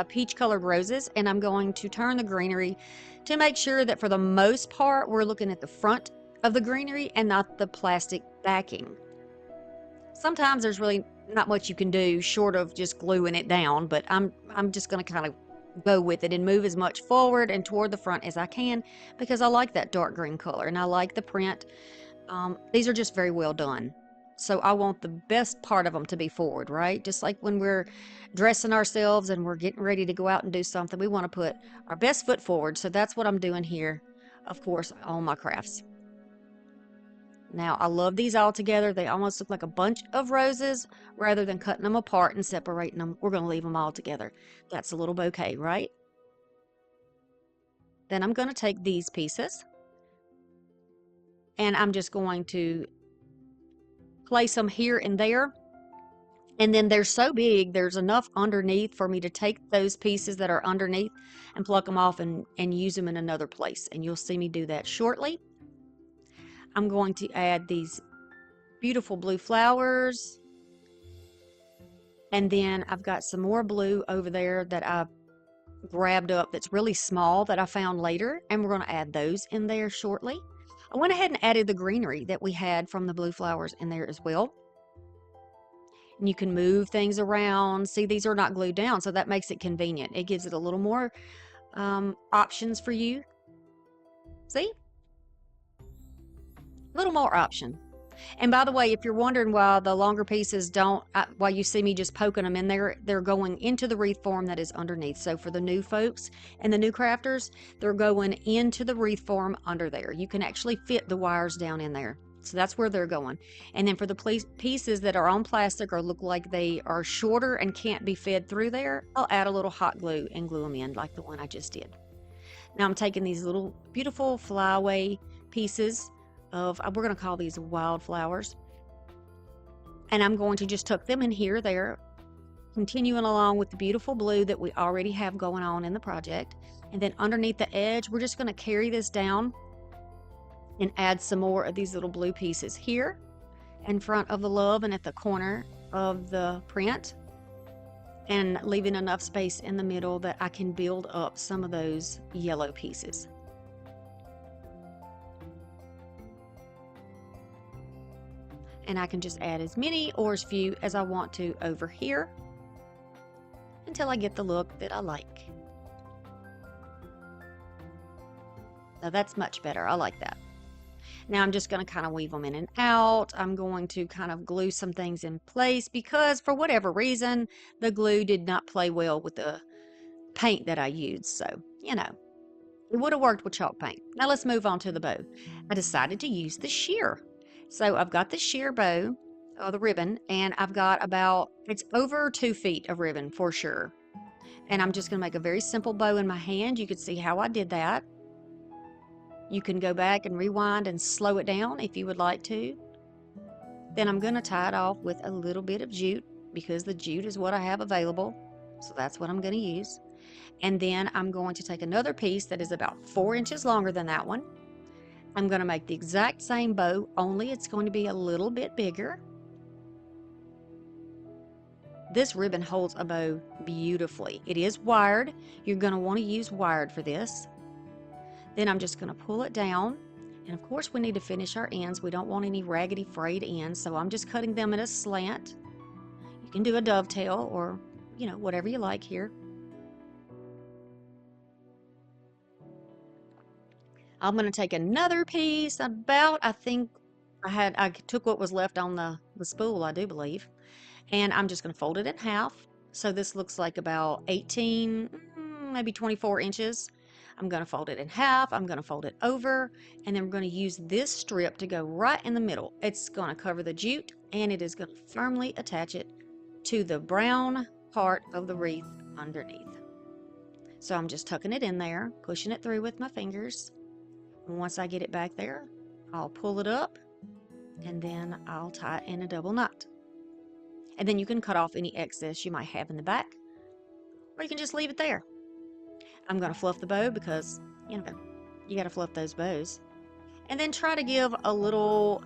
peach colored roses, and I'm going to turn the greenery to make sure that for the most part we're looking at the front of the greenery and not the plastic backing. Sometimes there's really not much you can do short of just gluing it down, but I'm just going to kind of go with it and move as much forward and toward the front as I can because I like that dark green color and I like the print. These are just very well done. So I want the best part of them to be forward, right? Just like when we're dressing ourselves and we're getting ready to go out and do something, we want to put our best foot forward. So that's what I'm doing here, of course, on my crafts. Now, I love these all together. They almost look like a bunch of roses. Rather than cutting them apart and separating them, we're going to leave them all together. That's a little bouquet, right? Then I'm going to take these pieces and I'm just going to place them here and there, and then they're so big there's enough underneath for me to take those pieces that are underneath and pluck them off and use them in another place, and you'll see me do that shortly. I'm going to add these beautiful blue flowers And then I've got some more blue over there that I grabbed up that's really small that I found later, and we're going to add those in there shortly. I went ahead and added the greenery that we had from the blue flowers in there as well. And you can move things around. See, these are not glued down, so that makes it convenient. It gives it a little more options for you. See? A little more option. And by the way, if you're wondering why the longer pieces don't, why you see me just poking them in there, they're going into the wreath form that is underneath. So for the new folks and the new crafters, they're going into the wreath form under there. You can actually fit the wires down in there. So that's where they're going. And then for the pieces that are on plastic or look like they are shorter and can't be fed through there, I'll add a little hot glue and glue them in like the one I just did. Now I'm taking these little beautiful flyaway pieces of, we're going to call these wildflowers, and I'm going to just tuck them in here, there, continuing along with the beautiful blue that we already have going on in the project. And then underneath the edge, we're just going to carry this down and add some more of these little blue pieces here in front of the love and at the corner of the print, and leaving enough space in the middle that I can build up some of those yellow pieces. And I can just add as many or as few as I want to over here until I get the look that I like. Now that's much better. I like that. Now I'm just going to kind of weave them in and out. I'm going to kind of glue some things in place because for whatever reason, the glue did not play well with the paint that I used. So, you know, it would have worked with chalk paint. Now let's move on to the bow. I decided to use the sheer. So I've got the sheer bow, the ribbon, and I've got about, it's over 2 feet of ribbon for sure. And I'm just going to make a very simple bow in my hand. You can see how I did that. You can go back and rewind and slow it down if you would like to. Then I'm going to tie it off with a little bit of jute because the jute is what I have available. So that's what I'm going to use. And then I'm going to take another piece that is about 4 inches longer than that one. I'm going to make the exact same bow, only it's going to be a little bit bigger. This ribbon holds a bow beautifully. It is wired. You're going to want to use wired for this. Then I'm just going to pull it down. And of course we need to finish our ends. We don't want any raggedy frayed ends, so I'm just cutting them at a slant. You can do a dovetail or, you know, whatever you like here. I'm going to take another piece about, I think I took what was left on the spool, I do believe, and I'm just going to fold it in half. So this looks like about 18, maybe 24 inches. I'm going to fold it in half. I'm going to fold it over, and then we're going to use this strip to go right in the middle. It's going to cover the jute, and it is going to firmly attach it to the brown part of the wreath underneath. So I'm just tucking it in there, pushing it through with my fingers. And once I get it back there, I'll pull it up and then I'll tie it in a double knot. And then you can cut off any excess you might have in the back, or you can just leave it there. I'm going to fluff the bow because, you know, you got to fluff those bows. And then try to give a little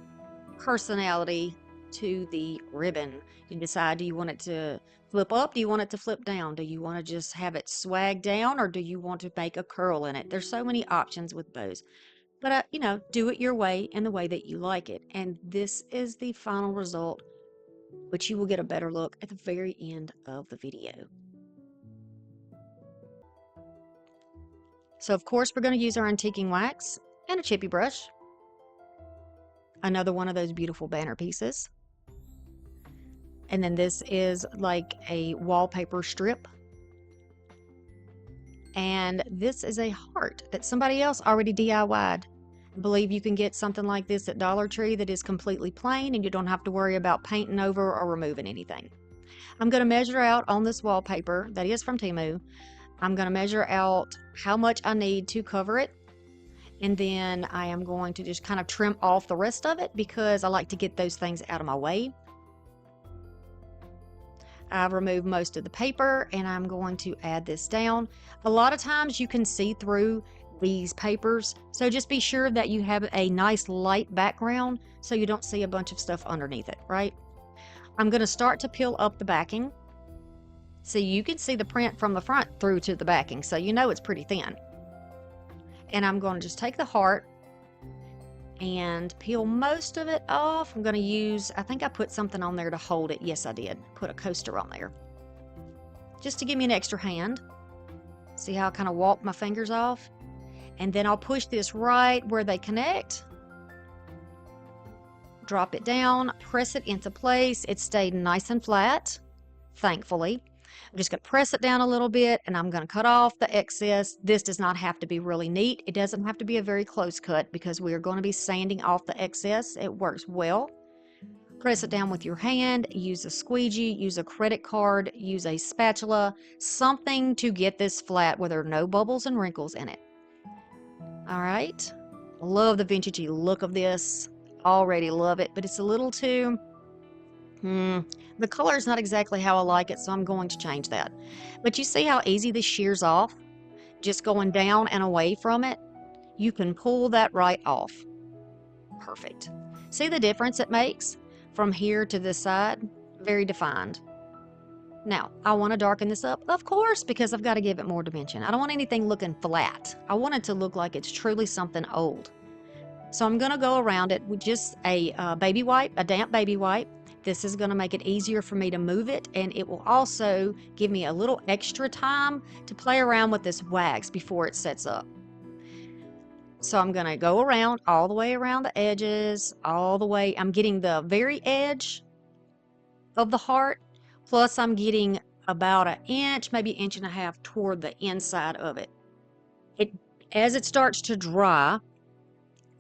personality to the ribbon. You decide, do you want it to flip up? Do you want it to flip down? Do you want to just have it swag down, or do you want to make a curl in it? There's so many options with bows. But, you know, do it your way and the way that you like it. And this is the final result, which you will get a better look at the very end of the video. So, of course, we're going to use our antiquing wax and a chippy brush. Another one of those beautiful banner pieces. And then this is like a wallpaper strip. And this is a heart that somebody else already DIY'd. I believe you can get something like this at Dollar Tree that is completely plain and you don't have to worry about painting over or removing anything. I'm going to measure out on this wallpaper that is from TEMU. I'm going to measure out how much I need to cover it. And then I am going to just kind of trim off the rest of it because I like to get those things out of my way. I've removed most of the paper and I'm going to add this down. A lot of times you can see through these papers, so just be sure that you have a nice light background so you don't see a bunch of stuff underneath it, right? I'm going to start to peel up the backing, So you can see the print from the front through to the backing, so you know it's pretty thin. And I'm going to just take the heart and peel most of it off. I'm going to use, I think I put something on there to hold it. Yes, I did. Put a coaster on there. Just to give me an extra hand. See how I kind of walk my fingers off? And then I'll push this right where they connect. Drop it down, press it into place. It stayed nice and flat, thankfully. I'm just going to press it down a little bit, and I'm going to cut off the excess. This does not have to be really neat. It doesn't have to be a very close cut because we are going to be sanding off the excess. It works well. Press it down with your hand, use a squeegee, use a credit card, use a spatula, something to get this flat where there are no bubbles and wrinkles in it. All right. Love the vintagey look of this. Already love it, but it's a little too... the color is not exactly how I like it, so I'm going to change that. But you see how easy this shears off? Just going down and away from it. You can pull that right off. Perfect. See the difference it makes from here to this side? Very defined. Now, I want to darken this up, of course, because I've got to give it more dimension. I don't want anything looking flat. I want it to look like it's truly something old. So I'm going to go around it with just a baby wipe, a damp baby wipe. This is going to make it easier for me to move it, and it will also give me a little extra time to play around with this wax before it sets up. So I'm going to go around all the way around the edges, all the way. I'm getting the very edge of the heart, plus I'm getting about an inch, maybe an inch and a half toward the inside of it. As it starts to dry,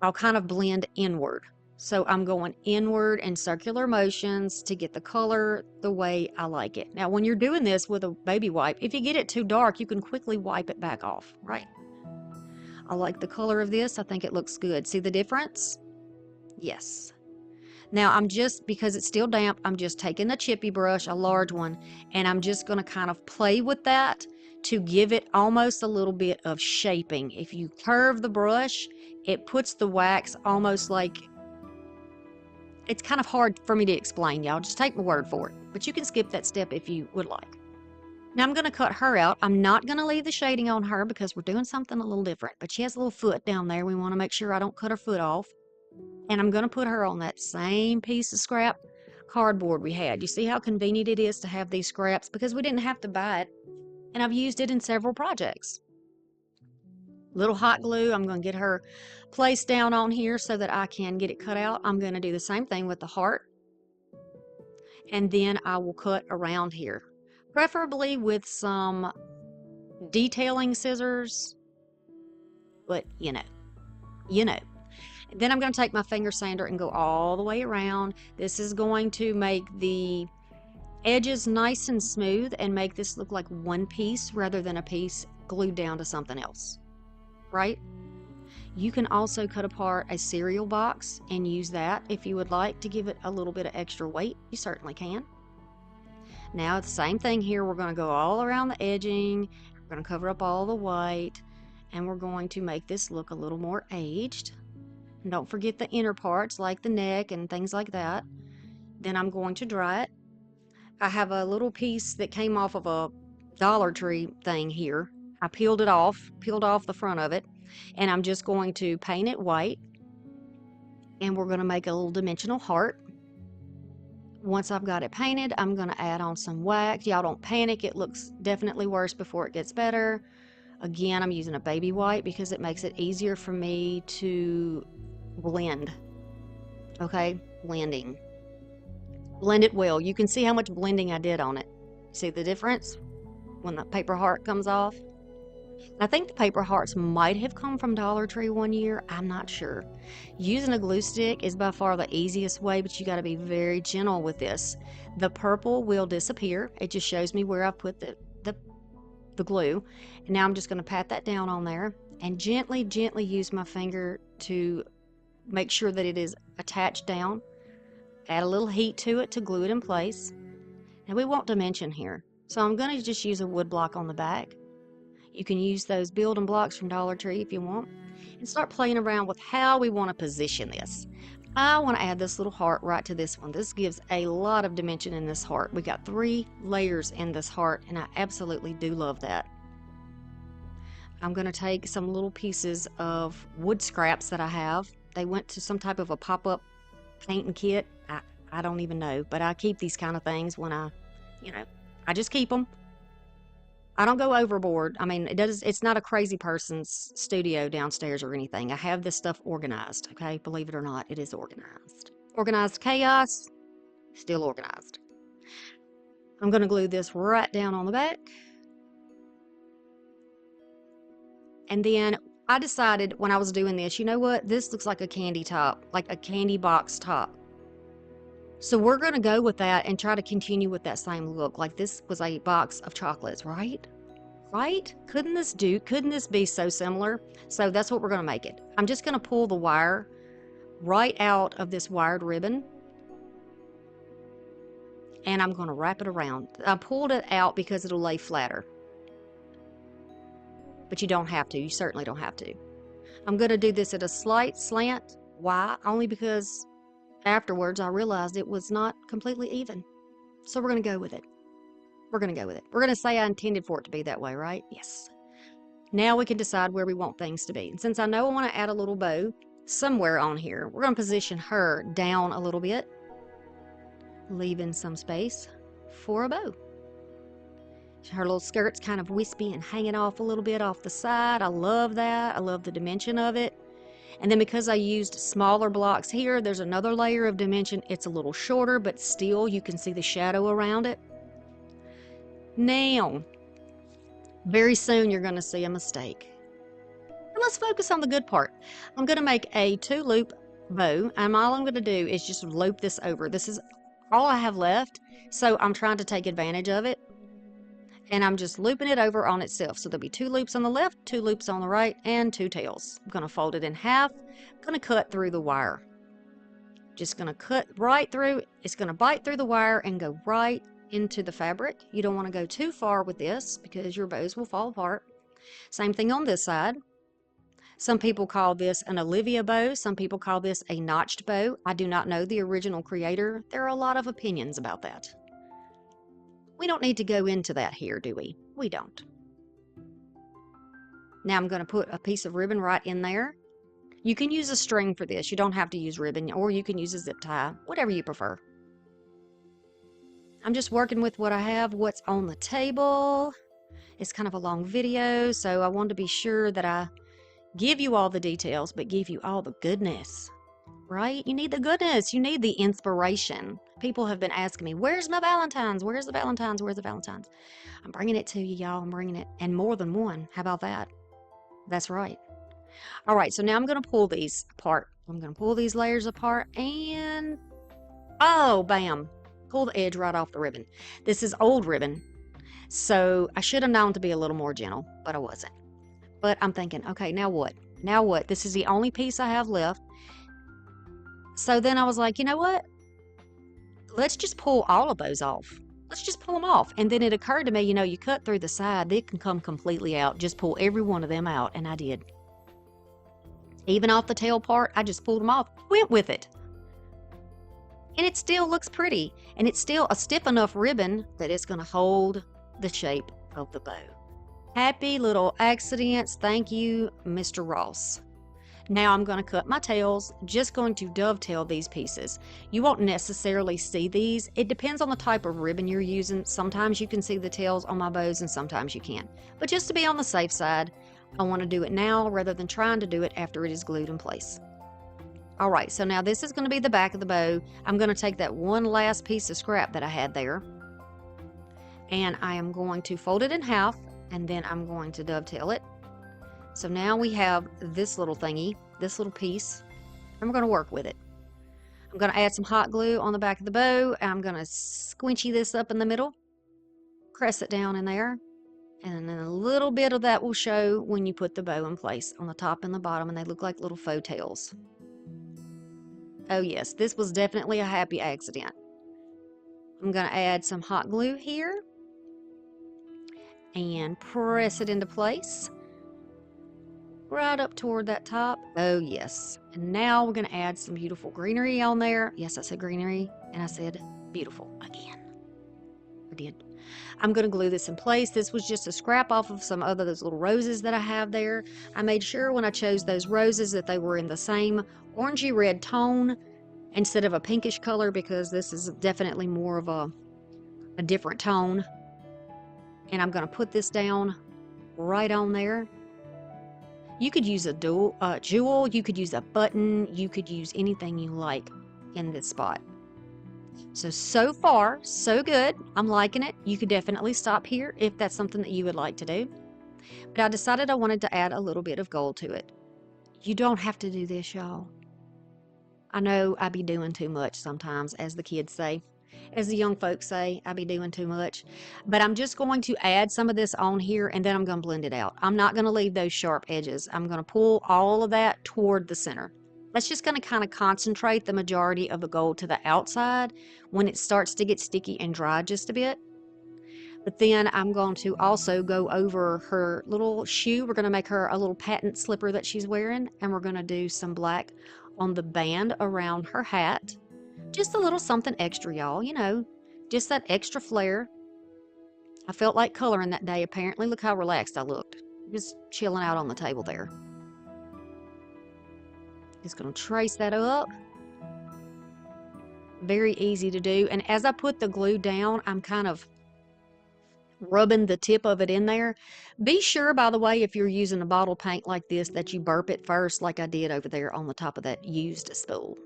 I'll kind of blend inward. So I'm going inward in circular motions to get the color the way I like it. Now, when you're doing this with a baby wipe, if you get it too dark, you can quickly wipe it back off, right? I like the color of this. I think it looks good. See the difference? Yes. Now, because it's still damp, I'm just taking a chippy brush, a large one, and I'm just going to kind of play with that to give it almost a little bit of shaping. If you curve the brush, it puts the wax almost like... It's kind of hard for me to explain, y'all. Just take my word for it. But you can skip that step if you would like. Now I'm going to cut her out. I'm not going to leave the shading on her because we're doing something a little different. But she has a little foot down there. We want to make sure I don't cut her foot off. And I'm going to put her on that same piece of scrap cardboard we had. You see how convenient it is to have these scraps because we didn't have to buy it. And I've used it in several projects. Little hot glue. I'm going to get her placed down on here so that I can get it cut out. I'm going to do the same thing with the heart. And then I will cut around here. Preferably with some detailing scissors. But, you know. Then I'm going to take my finger sander and go all the way around. This is going to make the edges nice and smooth and make this look like one piece rather than a piece glued down to something else. Right? You can also cut apart a cereal box and use that if you would like to give it a little bit of extra weight. You certainly can. Now the same thing here. We're going to go all around the edging. We're going to cover up all the white, and we're going to make this look a little more aged. And don't forget the inner parts like the neck and things like that. Then I'm going to dry it. I have a little piece that came off of a Dollar Tree thing here. I peeled off the front of it, and I'm just going to paint it white, and we're going to make a little dimensional heart. Once I've got it painted, I'm going to add on some wax. Y'all don't panic. It looks definitely worse before it gets better. Again, I'm using a baby wipe because it makes it easier for me to blend. Okay, blending. Blend it well. You can see how much blending I did on it. See the difference when the paper heart comes off? I think the paper hearts might have come from Dollar Tree one year. I'm not sure. Using a glue stick is by far the easiest way, but you got to be very gentle with this. The purple will disappear. It just shows me where I've put the glue. And now I'm just going to pat that down on there and gently use my finger to make sure that it is attached down. Add a little heat to it to glue it in place. Now we want dimension here, so I'm going to just use a wood block on the back. You can use those building blocks from Dollar Tree if you want, and start playing around with how we want to position this. I want to add this little heart right to this one. This gives a lot of dimension in this heart. We got 3 layers in this heart, and I absolutely do love that. I'm going to take some little pieces of wood scraps that I have. They went to some type of a pop-up painting kit. I don't even know, but I keep these kind of things when I just keep them. I don't go overboard. I mean, it's not a crazy person's studio downstairs or anything. I have this stuff organized, okay? Believe it or not, it is organized. Organized chaos, still organized. I'm going to glue this right down on the back. And then I decided when I was doing this, you know what? This looks like a candy top, like a candy box top. So we're going to go with that and try to continue with that same look. Like this was a box of chocolates, right? Right? Couldn't this be so similar? So that's what we're going to make it. I'm just going to pull the wire right out of this wired ribbon. And I'm going to wrap it around. I pulled it out because it'll lay flatter. But you don't have to. You certainly don't have to. I'm going to do this at a slight slant. Why? Only because afterwards I realized it was not completely even. So we're going to go with it. We're going to go with it. We're going to say I intended for it to be that way, right? Yes. Now we can decide where we want things to be. And since I know I want to add a little bow somewhere on here, we're going to position her down a little bit, leaving some space for a bow. Her little skirt's kind of wispy and hanging off a little bit off the side. I love that. I love the dimension of it. And then because I used smaller blocks here, there's another layer of dimension. It's a little shorter, but still you can see the shadow around it. Now, very soon you're going to see a mistake. And let's focus on the good part. I'm going to make a 2-loop bow, and all I'm going to do is just loop this over. This is all I have left, so I'm trying to take advantage of it. And I'm just looping it over on itself. So there'll be 2 loops on the left, 2 loops on the right, and 2 tails. I'm going to fold it in half. I'm going to cut through the wire. Just going to cut right through. It's going to bite through the wire and go right into the fabric. You don't want to go too far with this because your bows will fall apart. Same thing on this side. Some people call this an Olivia bow. Some people call this a notched bow. I do not know the original creator. There are a lot of opinions about that. We don't need to go into that here, do we? We don't. Now I'm going to put a piece of ribbon right in there. You can use a string for this. You don't have to use ribbon, or you can use a zip tie, whatever you prefer. I'm just working with what I have, what's on the table. It's kind of a long video, so I wanted to be sure that I give you all the details, but give you all the goodness, right? You need the goodness. You need the inspiration. People have been asking me, where's my Valentines? Where's the Valentines? Where's the Valentines? I'm bringing it to you, y'all. I'm bringing it. And more than one. How about that? That's right. All right, so now I'm going to pull these apart. I'm going to pull these layers apart and, oh, bam. Pull the edge right off the ribbon. This is old ribbon, so I should have known to be a little more gentle, but I wasn't. But I'm thinking, okay, now what? Now what? This is the only piece I have left. So then I was like, you know what? Let's just pull all of those off. Let's just pull them off. And then it occurred to me, you cut through the side, they can come completely out. Just pull every one of them out, and I did. Even off the tail part, I just pulled them off, went with it. And it still looks pretty. And it's still a stiff enough ribbon that it's going to hold the shape of the bow. Happy little accidents. Thank you, Mr. Ross. Now I'm going to cut my tails, just going to dovetail these pieces. You won't necessarily see these. It depends on the type of ribbon you're using. Sometimes you can see the tails on my bows and sometimes you can't. But just to be on the safe side, I want to do it now rather than trying to do it after it is glued in place. All right, so now this is going to be the back of the bow. I'm going to take that one last piece of scrap that I had there, and I am going to fold it in half, and then I'm going to dovetail it. So now we have this little thingy, this little piece, and we're going to work with it. I'm going to add some hot glue on the back of the bow, and I'm going to squinchy this up in the middle, press it down in there, and then a little bit of that will show when you put the bow in place on the top and the bottom, and they look like little faux tails. Oh yes, this was definitely a happy accident. I'm going to add some hot glue here and press it into place. right up toward that top. Oh, yes. And now we're going to add some beautiful greenery on there. Yes, I said greenery, and I said beautiful again. I did. I'm going to glue this in place. This was just a scrap off of some other those little roses that I have there. I made sure when I chose those roses that they were in the same orangey red tone instead of a pinkish color, because this is definitely more of a different tone. And I'm going to put this down right on there. You could use a jewel, you could use a button, you could use anything you like in this spot. So far, so good. I'm liking it. You could definitely stop here if that's something that you would like to do. But I decided I wanted to add a little bit of gold to it. You don't have to do this, y'all. I know I be doing too much sometimes, as the kids say. As the young folks say, I be doing too much. But I'm just going to add some of this on here, and then I'm going to blend it out. I'm not going to leave those sharp edges. I'm going to pull all of that toward the center. That's just going to kind of concentrate the majority of the gold to the outside when it starts to get sticky and dry just a bit. But then I'm going to also go over her little shoe. We're going to make her a little patent slipper that she's wearing, and we're going to do some black on the band around her hat. Just a little something extra, y'all, you know, just that extra flair. I felt like coloring that day, apparently. Look how relaxed I looked. Just chilling out on the table there. Just going to trace that up. Very easy to do. And as I put the glue down, I'm kind of rubbing the tip of it in there. Be sure, by the way, if you're using a bottle paint like this, that you burp it first, like I did over there on the top of that used spool.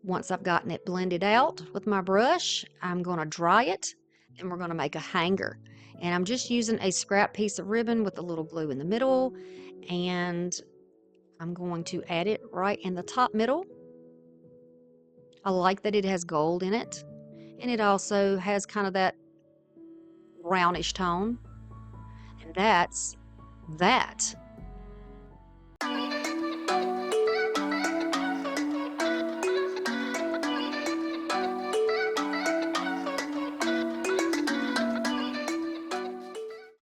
Once I've gotten it blended out with my brush, I'm going to dry it, and we're going to make a hanger. And I'm just using a scrap piece of ribbon with a little glue in the middle, and I'm going to add it right in the top middle. I like that it has gold in it, and it also has kind of that brownish tone. And that's that.